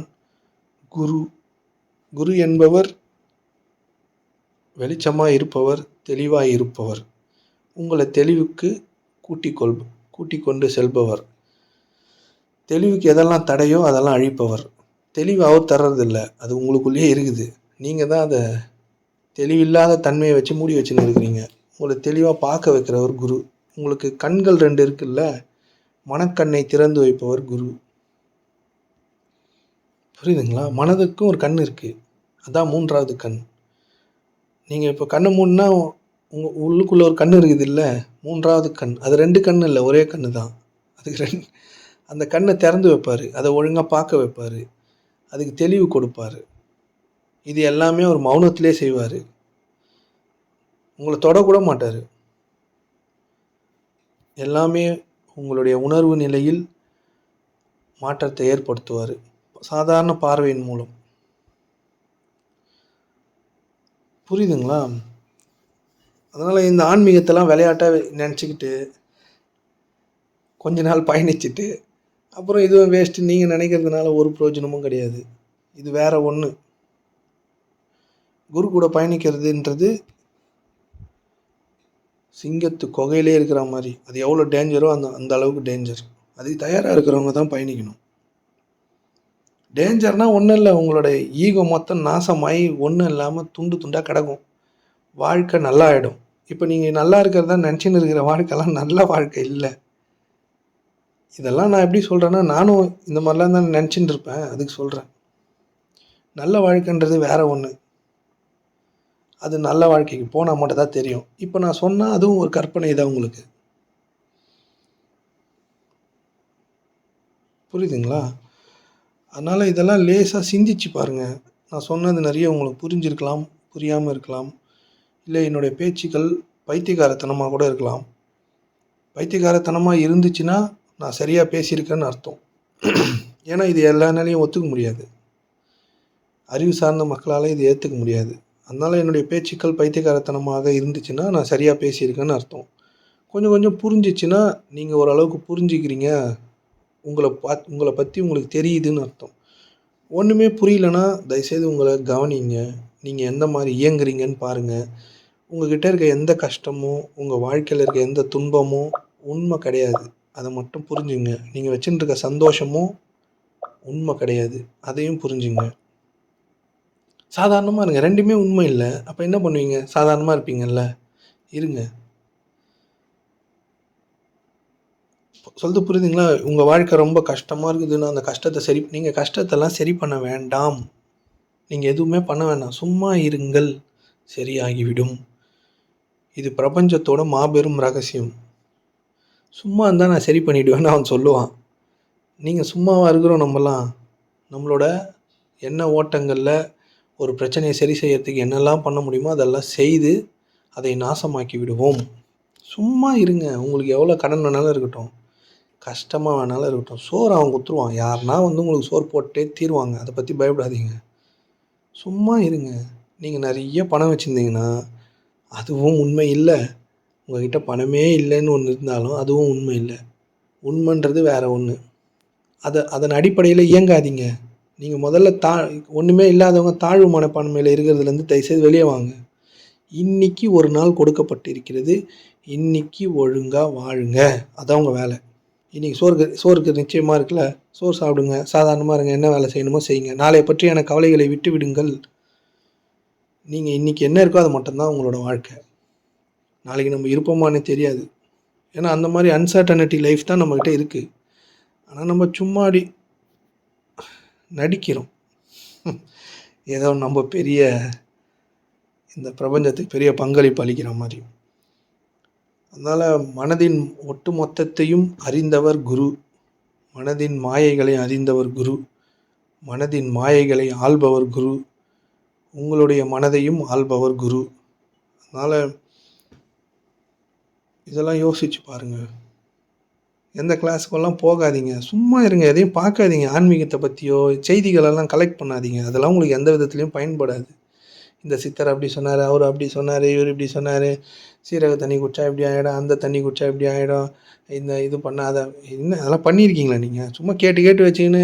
குரு. குரு என்பவர் வெளிச்சமாக இருப்பவர், தெளிவாக இருப்பவர், உங்களை தெளிவுக்கு கூட்டி கொண்டு செல்பவர், தெளிவுக்கு எதெல்லாம் தடையோ அதெல்லாம் அழிப்பவர். தெளிவு அவர் தர்றதில்லை, அது உங்களுக்குள்ளேயே இருக்குது. நீங்கள் தான் அதை தெளிவில்லாத தன்மையை வச்சு மூடி வச்சுன்னு இருக்கிறீங்க. உங்களை தெளிவாக பார்க்க வைக்கிறவர் குரு. உங்களுக்கு கண்கள் 2 இருக்குல்ல, மனக்கண்ணை திறந்து வைப்பவர் குரு. புரியுதுங்களா? மனதுக்கும் ஒரு கண் இருக்குது, அதான் 3வது கண். நீங்கள் இப்போ கண்ணை மூடினா உங்கள் உள்ளுக்குள்ளே ஒரு கண் இருக்குது இல்லை, 3வது கண். அது 2 கண் இல்லை, ஒரே கண் தான். அதுக்கு அந்த கண்ணை திறந்து வைப்பார், அதை ஒழுங்காக பார்க்க வைப்பார், அதுக்கு தெளிவு கொடுப்பார். இது எல்லாமே ஒரு மௌனத்திலே செய்வார். உங்களை தொடக்கூட மாட்டார். எல்லாமே உங்களுடைய உணர்வு நிலையில் மாற்றத்தை ஏற்படுத்துவார், சாதாரண பார்வையின் மூலம். புரியுதுங்களா? அதனால் இந்த ஆன்மீகத்தெல்லாம் விளையாட்டாக நினச்சிக்கிட்டு கொஞ்ச நாள் பயணிச்சுட்டு அப்புறம் இதுவும் வேஸ்ட்டு நீங்கள் நினைக்கிறதுனால ஒரு பிரயோஜனமும் கிடையாது. இது வேற ஒன்று. குரு கூட பயணிக்கிறதுன்றது சிங்கத்து குகையிலே இருக்கிற மாதிரி. அது எவ்வளோ டேஞ்சரோ அந்த அந்த அளவுக்கு டேஞ்சர். அதுக்கு தயாராக இருக்கிறவங்க தான் பயணிக்கணும். டேஞ்சர்னால் ஒன்றும் இல்லை, உங்களோட ஈகோ மொத்தம் நாசமாகி ஒன்றும் இல்லாமல் துண்டு துண்டாக கிடக்கும். வாழ்க்கை நல்லா ஆகிடும். இப்போ நீங்கள் நல்லா இருக்கிறதா நினச்சின்னு இருக்கிற வாழ்க்கைலாம் நல்ல வாழ்க்கை இல்லை. இதெல்லாம் நான் எப்படி சொல்கிறேன்னா, நானும் இந்த மாதிரிலாம் தான் நினச்சின்னு இருப்பேன். அதுக்கு சொல்கிறேன். நல்ல வாழ்க்கைன்றது வேறு ஒன்று. அது நல்ல வாழ்க்கைக்கு போனால் மட்டும் தான் தெரியும். இப்போ நான் சொன்னால் அதுவும் ஒரு கற்பனை தான் உங்களுக்கு. புரியுதுங்களா? அதனால் இதெல்லாம் லேசாக சிந்திச்சு பாருங்கள். நான் சொன்னது நிறைய உங்களுக்கு புரிஞ்சிருக்கலாம், புரியாமல் இருக்கலாம். இல்லை என்னுடைய பேச்சுக்கள் பைத்தியக்காரத்தனமாக கூட இருக்கலாம். பைத்தியக்காரத்தனமாக இருந்துச்சுன்னா நான் சரியாக பேசியிருக்கேன்னு அர்த்தம். ஏன்னா இது எல்லாராலையும் ஒத்துக்க முடியாது. அறிவு சார்ந்த மக்களால் இது ஏற்றுக்க முடியாது. அதனால் என்னுடைய பேச்சுக்கள் பைத்தியக்காரத்தனமாக இருந்துச்சுன்னா நான் சரியாக பேசியிருக்கேன்னு அர்த்தம். கொஞ்சம் கொஞ்சம் புரிஞ்சிச்சுன்னா நீங்கள் ஓரளவுக்கு புரிஞ்சுக்கிறீங்க, உங்களை பற்றி உங்களுக்கு தெரியுதுன்னு அர்த்தம். ஒன்றுமே புரியலன்னா தயவுசெய்து உங்களை கவனிங்க. நீங்கள் எந்த மாதிரி இயங்குறீங்கன்னு பாருங்கள். உங்கள்கிட்ட இருக்க எந்த கஷ்டமோ, உங்கள் வாழ்க்கையில் இருக்க எந்த துன்பமோ உண்மை கிடையாது. அதை மட்டும் புரிஞ்சுங்க. நீங்கள் வச்சுட்டு இருக்க சந்தோஷமும் உண்மை கிடையாது. அதையும் புரிஞ்சுங்க. சாதாரணமாக இருங்க. ரெண்டுமே உண்மை இல்லை. அப்போ என்ன பண்ணுவீங்க? சாதாரணமாக இருப்பீங்கள்ல, இருங்க. சொல்றது புரியுதுங்களா? உங்கள் வாழ்க்கை ரொம்ப கஷ்டமாக இருக்குதுன்னா அந்த கஷ்டத்தை நீங்கள் கஷ்டத்தெல்லாம் சரி பண்ண வேண்டாம். நீங்கள் எதுவுமே பண்ண வேண்டாம். சும்மா இருங்கள், சரியாகிவிடும். இது பிரபஞ்சத்தோட மாபெரும் ரகசியம். சும்மா இருந்தால் நான் சரி பண்ணிவிடுவேன்னு அவன் சொல்லுவான். நீங்கள் சும்மாவாக இருக்கிறோம் நம்மலாம். நம்மளோட எண்ண ஓட்டங்களில் ஒரு பிரச்சனையை சரி செய்யறதுக்கு என்னெல்லாம் பண்ண முடியுமோ அதெல்லாம் செய்து அதை நாசமாக்கி விடுவோம். சும்மா இருங்க. உங்களுக்கு எவ்வளோ கடன் வேணாலும் இருக்கட்டும், கஷ்டமாக வேணாலும் இருக்கட்டும், சோறு அவன் கொடுத்துருவான். யாருன்னா உங்களுக்கு சோறு போட்டே தீருவாங்க. அதை பற்றி பயப்படாதீங்க. சும்மா இருங்க. நீங்கள் நிறைய பணம் வச்சுருந்தீங்கன்னா அதுவும் உண்மை இல்லை. உங்கள்கிட்ட பணமே இல்லைன்னு ஒன்று இருந்தாலும் அதுவும் உண்மை இல்லை. உண்மைன்றது வேறு ஒன்று. அதன் அடிப்படையில் இயங்காதீங்க. நீங்கள் முதல்ல ஒன்றுமே இல்லாதவங்க தாழ்வு மனப்பான்மையில் இருக்கிறதுலேருந்து தயவுசெய்து வெளியே வாங்க. இன்றைக்கி ஒரு நாள் கொடுக்கப்பட்டிருக்கிறது. இன்றைக்கி ஒழுங்காக வாழுங்க. அதான் உங்கள் வேலை. இன்றைக்கி சோறுக்கு நிச்சயமாக இருக்குல்ல, சோறு சாப்பிடுங்க, சாதாரணமாக இருங்க, என்ன வேலை செய்யணுமோ செய்யுங்க. நாளை பற்றியான கவலைகளை விட்டு விடுங்கள். நீங்கள் இன்றைக்கி என்ன இருக்கோ அது மட்டும்தான் உங்களோட வாழ்க்கை. நாளைக்கு நம்ம இருப்போமானே தெரியாது. ஏன்னா அந்த மாதிரி அன்சர்டனிட்டி லைஃப் தான் நம்மக்கிட்ட இருக்குது. ஆனால் நம்ம சும்மாடி நடிக்கிறோம். ஏதோ நம்ம பெரிய இந்த பிரபஞ்சத்துக்கு பெரிய பங்களிப்பு அளிக்கிற மாதிரி. அதனால் மனதின் ஒட்டு மொத்தத்தையும் அறிந்தவர் குரு. மனதின் மாயைகளை அறிந்தவர் குரு. மனதின் மாயைகளை ஆள்பவர் குரு. உங்களுடைய மனதையும் ஆள்பவர் குரு. அதனால் இதெல்லாம் யோசிச்சு பாருங்கள். எந்த கிளாஸுக்கெல்லாம் போகாதீங்க. சும்மா இருங்க. எதையும் பார்க்காதீங்க. ஆன்மீகத்தை பற்றியோ செய்திகளெல்லாம் கலெக்ட் பண்ணாதீங்க. அதெல்லாம் உங்களுக்கு எந்த விதத்துலையும் பயன்படாது. இந்த சித்தர் அப்படி சொன்னார், அவர் அப்படி சொன்னார், இவர் இப்படி சொன்னார், சீரக தண்ணி குடித்தா இப்படி ஆகிடும், அந்த தண்ணி குடித்தா இப்படி ஆகிடும், இது பண்ணாத என்ன அதெல்லாம் பண்ணியிருக்கீங்களா நீங்கள்? சும்மா கேட்டு வச்சுக்கின்னு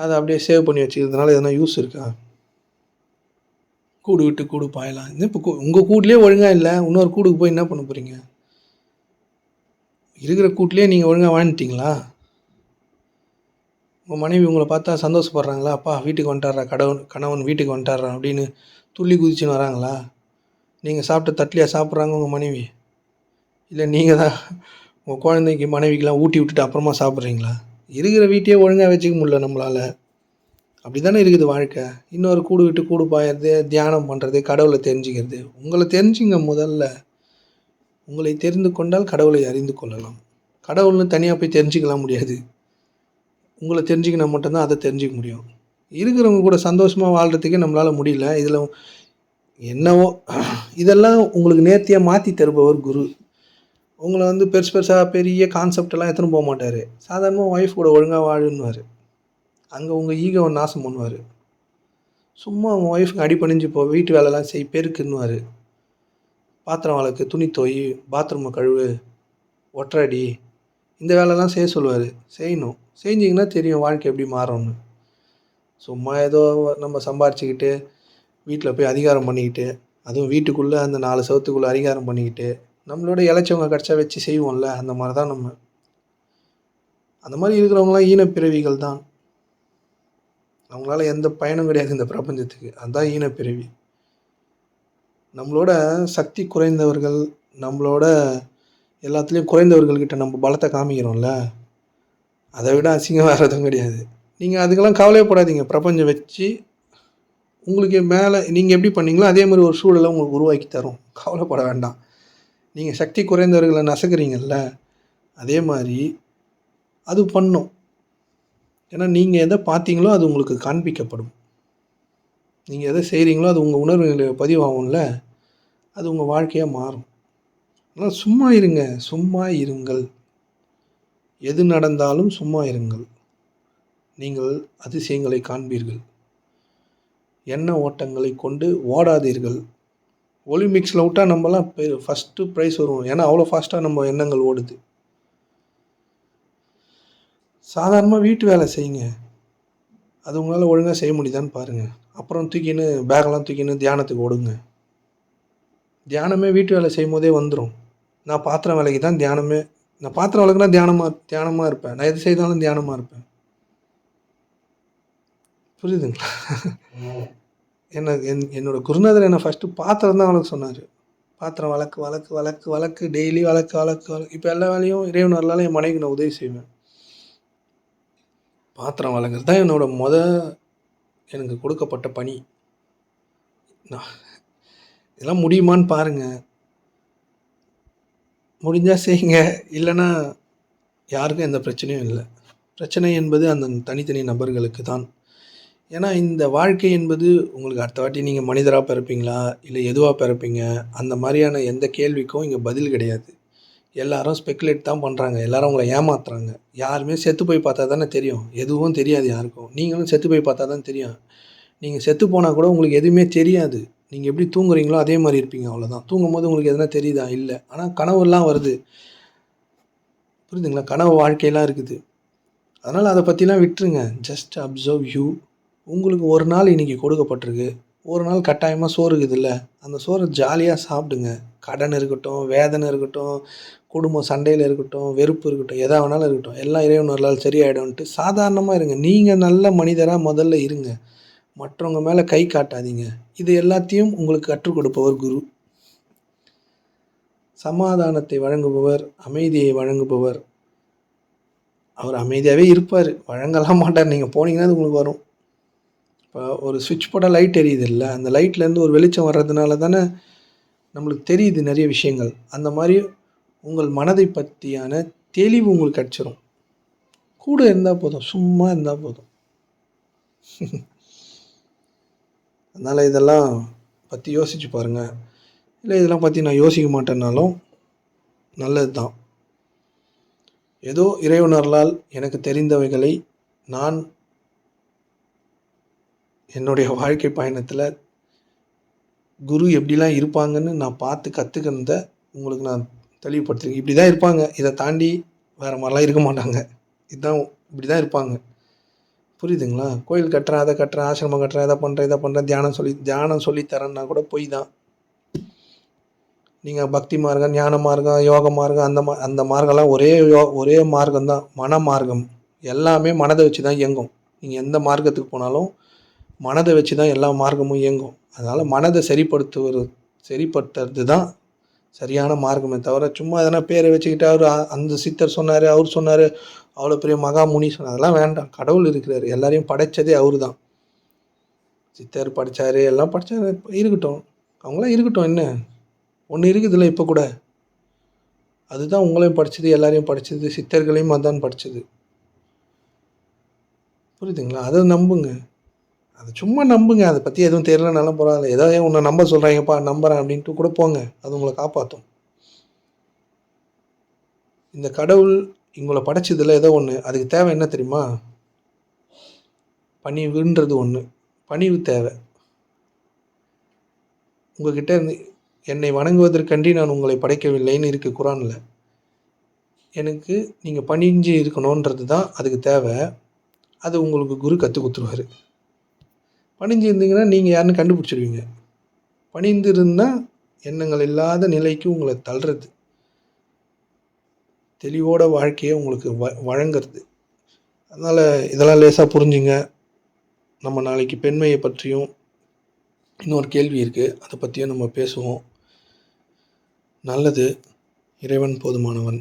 அதை அப்படியே சேவ் பண்ணி வச்சுக்கிறதுனால எதனா யூஸ் இருக்கா? கூடு விட்டு கூடு பாயலாம். இப்போ உங்கள் கூட்லேயே ஒழுங்காக இல்லை, இன்னொரு கூடுக்கு போய் என்ன பண்ண போகிறீங்க? இருக்கிற கூட்டிலே நீங்கள் ஒழுங்காக வாழ்ந்துட்டீங்களா? உங்கள் மனைவி உங்களை பார்த்தா சந்தோஷப்படுறாங்களா? அப்பா வீட்டுக்கு வந்துட்டாரா, கணவன் வீட்டுக்கு வந்துட்டாரா அப்படின்னு துள்ளி குதிச்சுன்னு வராங்களா? நீங்கள் சாப்பிட்ட தட்டிலையா சாப்பிட்றாங்க உங்கள் மனைவி? இல்லை நீங்கள் தான் உங்கள் குழந்தைக்கு மனைவிக்கெலாம் ஊட்டி விட்டுட்டு அப்புறமா சாப்பிட்றீங்களா? இருக்கிற வீட்டையே ஒழுங்காக வச்சுக்க முடியல நம்மளால். அப்படி தானே இருக்குது வாழ்க்கை. இன்னொரு கூடு விட்டு கூடு பாயறது, தியானம் பண்ணுறது, கடவுளை தெரிஞ்சுக்கிறது. உங்களை தெரிஞ்சுங்க முதல்ல. உங்களை தெரிந்து கொண்டால் கடவுளை அறிந்து கொள்ளலாம். கடவுள்னு தனியாக போய் தெரிஞ்சுக்கலாம் முடியாது. உங்களை தெரிஞ்சுக்கினா மட்டும்தான் அதை தெரிஞ்சிக்க முடியும். இருக்கிறவங்க கூட சந்தோஷமாக வாழ்கிறதுக்கே நம்மளால் முடியல. இதில் என்னவோ இதெல்லாம் உங்களுக்கு நேர்த்தியாக மாற்றி தருபவர் குரு. உங்களை பெருசாக பெரிய கான்செப்டெல்லாம் எடுத்துன்னு போக மாட்டார். சாதாரணமாக ஒய்ஃப் கூட ஒழுங்காக வாழுன்னுவார். அங்கே உங்கள் ஈகோவை நாசம் பண்ணுவார். சும்மா உங்கள் ஒய்ஃபுக்கு அடிபணிஞ்சு வீட்டு வேலைலாம் பெருக்குன்னுவார். பாத்திரம் வளர்க்கு, துணி தோய், பாத்ரூமை கழுவு, ஒற்றடி, இந்த வேலைலாம் செய்ய சொல்லுவார். செய்யணும். செஞ்சிங்கன்னா தெரியும் வாழ்க்கை எப்படி மாறும்னு. சும்மா ஏதோ நம்ம சம்பாரிச்சிக்கிட்டு வீட்டில் போய் அதிகாரம் பண்ணிக்கிட்டு, அதுவும் வீட்டுக்குள்ளே அந்த 4 செவத்துக்குள்ளே அதிகாரம் பண்ணிக்கிட்டு நம்மளோட இளைச்சவங்க கிடச்சா வச்சு செய்வோம்ல, அந்த மாதிரி தான் நம்ம. அந்த மாதிரி இருக்கிறவங்களாம் ஈனப்பிறவிகள் தான். அவங்களால எந்த பயனும் கிடையாது இந்த பிரபஞ்சத்துக்கு. அதுதான் ஈனப்பிறவி. நம்மளோட சக்தி குறைந்தவர்கள், நம்மளோட எல்லாத்துலேயும் குறைந்தவர்கள்கிட்ட நம்ம பலத்தை காமிக்கிறோம்ல, அதை விட அசிங்கம் வேறு எதுவும் கிடையாது. நீங்கள் அதுக்கெல்லாம் கவலையப்படாதீங்க. பிரபஞ்சம் வச்சு உங்களுக்கு மேலே நீங்கள் எப்படி பண்ணீங்களோ அதே மாதிரி ஒரு சூழலை உங்களுக்கு உருவாக்கி தரும். கவலைப்பட வேண்டாம். நீங்கள் சக்தி குறைந்தவர்களை நசுக்கிறீங்கல்ல, அதே மாதிரி அது பண்ணும். ஏன்னா நீங்கள் எதை பார்த்தீங்களோ அது உங்களுக்கு காண்பிக்கப்படும். நீங்கள் எதை செய்கிறீங்களோ அது உங்கள் உணர்வுகளில் பதிவாகும்ல, அது உங்கள் வாழ்க்கையாக மாறும். ஆனால் சும்மா இருங்க, சும்மா இருங்கள். எது நடந்தாலும் சும்மா இருங்கள். நீங்கள் அதிசயங்களை காண்பீர்கள். எண்ண ஓட்டங்களை கொண்டு ஓடாதீர்கள். ஒலிம்பிக்ஸில் விட்டால் நம்மலாம் ஃபஸ்ட்டு ப்ரைஸ் வருவோம். ஏன்னா அவ்வளோ ஃபாஸ்ட்டாக நம்ம எண்ணங்கள் ஓடுது. சாதாரணமாக வீட்டு வேலை செய்யுங்க. அது உங்களால் ஒழுங்காக செய்ய முடியுதான்னு பாருங்கள். அப்புறம் தூக்கின்னு பேக்கெல்லாம் தூக்கின்னு தியானத்துக்கு ஓடுங்க. தியானமே வீட்டு வேலை செய்யும் போதே வந்துடும். நான் பாத்திரம் வேலைக்கு தான் தியானமே. நான் பாத்திரம் விளக்குனா தியானமாக இருப்பேன். நான் எது செய்தாலும் தியானமாக இருப்பேன். புரியுதுங்களா? என்னோட குருநாதர் என்னை ஃபஸ்ட்டு பாத்திரம் தான் வளர்க்க சொன்னார். பாத்திரம் வழக்கு டெய்லி வழக்கு. இப்போ எல்லா வேலையும் இறைவன் அருளால என் மனைவிக்கு நான் உதவி செய்வேன். பாத்திரம் வளர்க்குறது தான் என்னோட எனக்கு கொடுக்கப்பட்ட பணி. இதெல்லாம் முடியுமான்னு பாருங்கள். முடிஞ்சால் செய்யுங்க, இல்லைன்னா யாருக்கும் எந்த பிரச்சனையும் இல்லை. பிரச்சனை என்பது அந்த தனித்தனி நபர்களுக்கு தான். ஏன்னா இந்த வாழ்க்கை என்பது உங்களுக்கு அடுத்த வாட்டி நீங்கள் மனிதராக பிறப்பீங்களா இல்லை எதுவாக பிறப்பீங்க, அந்த மாதிரியான எந்த கேள்விக்கும் இங்கே பதில் கிடையாது. எல்லாரும் ஸ்பெக்குலேட் தான் பண்ணுறாங்க. எல்லாரும் உங்களை ஏமாத்துறாங்க. யாருமே செத்து போய் பார்த்தா தானே தெரியும். எதுவும் தெரியாது யாருக்கும். நீங்களும் செத்து போய் பார்த்தா தான் தெரியும். நீங்கள் செத்து போனால் கூட உங்களுக்கு எதுவுமே தெரியாது. நீங்கள் எப்படி தூங்குறீங்களோ அதே மாதிரி இருப்பீங்க, அவ்வளோதான். தூங்கும்போது உங்களுக்கு எதுனா தெரியுதா? இல்லை. ஆனால் கனவுலாம் வருது, புரியுதுங்களா? கனவு வாழ்க்கையெல்லாம் இருக்குது. அதனால் அதை பற்றிலாம் விட்டுருங்க. Just observe you. உங்களுக்கு ஒரு நாள் இன்றைக்கி கொடுக்கப்பட்டிருக்கு. ஒரு நாள் கட்டாயமாக சோறு இருக்குதுல்ல, அந்த சோறை ஜாலியாக சாப்பிடுங்க. கடன் இருக்கட்டும், வேதனை இருக்கட்டும், குடும்பம் சண்டையில் இருக்கட்டும், வெறுப்பு இருக்கட்டும், எதா வேணாலும் இருக்கட்டும், எல்லாம் இறைவன் அருளால் சரியாயிடும்ன்ட்டு சாதாரணமாக இருங்க. நீங்கள் நல்ல மனிதராக முதல்ல இருங்க. மற்றவங்க மேலே கை காட்டாதீங்க. இது எல்லாத்தையும் உங்களுக்கு கற்றுக் கொடுப்பவர் குரு. சமாதானத்தை வழங்குபவர், அமைதியை வழங்குபவர். அவர் அமைதியாகவே இருப்பார், வழங்கலாம் மாட்டார். நீங்கள் போனீங்கன்னா அது உங்களுக்கு வரும். இப்போ ஒரு சுவிட்ச் போட்டால் லைட் எரியுது இல்லை, அந்த லைட்லேருந்து ஒரு வெளிச்சம் வர்றதுனால தானே நம்மளுக்கு தெரியுது நிறைய விஷயங்கள். அந்த மாதிரி உங்கள் மனதை பற்றியான தெளிவு உங்களுக்கு கிடச்சிரும். கூட இருந்தால் போதும், சும்மா இருந்தால் போதும். அதனால் இதெல்லாம் பற்றி யோசித்து பாருங்கள். இல்லை இதெல்லாம் பற்றி நான் யோசிக்க மாட்டேன்னாலும் நல்லது தான். ஏதோ இறைவனர்களால் எனக்கு தெரிந்தவைகளை நான் என்னுடைய வாழ்க்கை பயணத்தில் குரு எப்படிலாம் இருப்பாங்கன்னு நான் பார்த்து கற்றுக்கிறத உங்களுக்கு நான் தெளிவுபடுத்துறேன். இப்படி தான் இருப்பாங்க, இதை தாண்டி வேறு மாதிரிலாம் இருக்க மாட்டாங்க. இதுதான், இப்படி தான் இருப்பாங்க. புரியுதுங்களா? கோயில் கட்டுறேன், அதை கட்டுறேன், ஆசிரமம் கட்டுறேன், இதை பண்ணுறேன், தியானம் சொல்லித்தரேன்னா கூட பொய் தான். நீங்கள் பக்தி மார்க்கம், ஞான மார்க்கம், யோக மார்க்கம், அந்த மார்க்கம்லாம் ஒரே மார்க்கம் தான், மன மார்க்கம். எல்லாமே மனதை வச்சு தான் இயங்கும். நீங்கள் எந்த மார்க்கத்துக்கு போனாலும் மனதை வச்சு தான் எல்லா மார்க்கமும் இயங்கும். அதனால் மனதை சரிப்படுத்துறது தான் சரியான மார்க்கமே தவிர, சும்மா எதனா பேரை வச்சுக்கிட்டு அவர் அந்த சித்தர் சொன்னார், அவர் சொன்னார், அவ்வளோ பெரிய மகாமுனி சொன்னார், அதெல்லாம் வேண்டாம். கடவுள் இருக்கிறார், எல்லாரையும் படைத்ததே அவர் தான். சித்தர் படித்தார், எல்லாம் படித்தார், இருக்கட்டும், அவங்களாம் இருக்கட்டும். என்ன ஒன்று இருக்குதுல்ல இப்போ கூட, அதுதான் உங்களையும் படித்தது, எல்லாரையும் படித்தது, சித்தர்களையும் அதான் படித்தது. புரியுதுங்களா? அதை நம்புங்க, அதை சும்மா நம்புங்க. அதை பற்றி எதுவும் தெரியலனாலும் பரவாயில்ல, ஏதாவது உன்னை நம்ப சொல்கிறாங்கப்பா, நம்புகிறேன் அப்படின்ட்டு கூட போங்க, அது உங்களை காப்பாற்றும். இந்த கடவுள் உங்களை படைச்சதில் ஏதோ ஒன்று, அதுக்கு தேவை என்ன தெரியுமா? பணிவுன்றது ஒன்று, பணிவு தேவை. உங்கள்கிட்ட இருந்து என்னை வணங்குவதற்கண்டி நான் உங்களை படைக்கவில்லைன்னு இருக்குது குரானில். எனக்கு நீங்கள் பணிஞ்சு இருக்கணுன்றது தான் அதுக்கு தேவை. அது உங்களுக்கு குரு கற்றுக் கொடுத்துருவார். பணிஞ்சு இருந்தீங்கன்னா நீங்கள் யாருன்னு கண்டுபிடிச்சிடுவீங்க. பணிந்து இருந்தால் எண்ணங்கள் இல்லாத நிலைக்கு உங்களை தள்ளுறது, தெளிவோட வாழ்க்கையை உங்களுக்கு வழங்குறது. அதனால் இதெல்லாம் லேசாக புரிஞ்சுங்க. நம்ம நாளைக்கு பெண்மையை பற்றியும் இன்னொரு கேள்வி இருக்குது, அதை பற்றியும் நம்ம பேசுவோம். நல்லது. இறைவன் போதுமானவன்.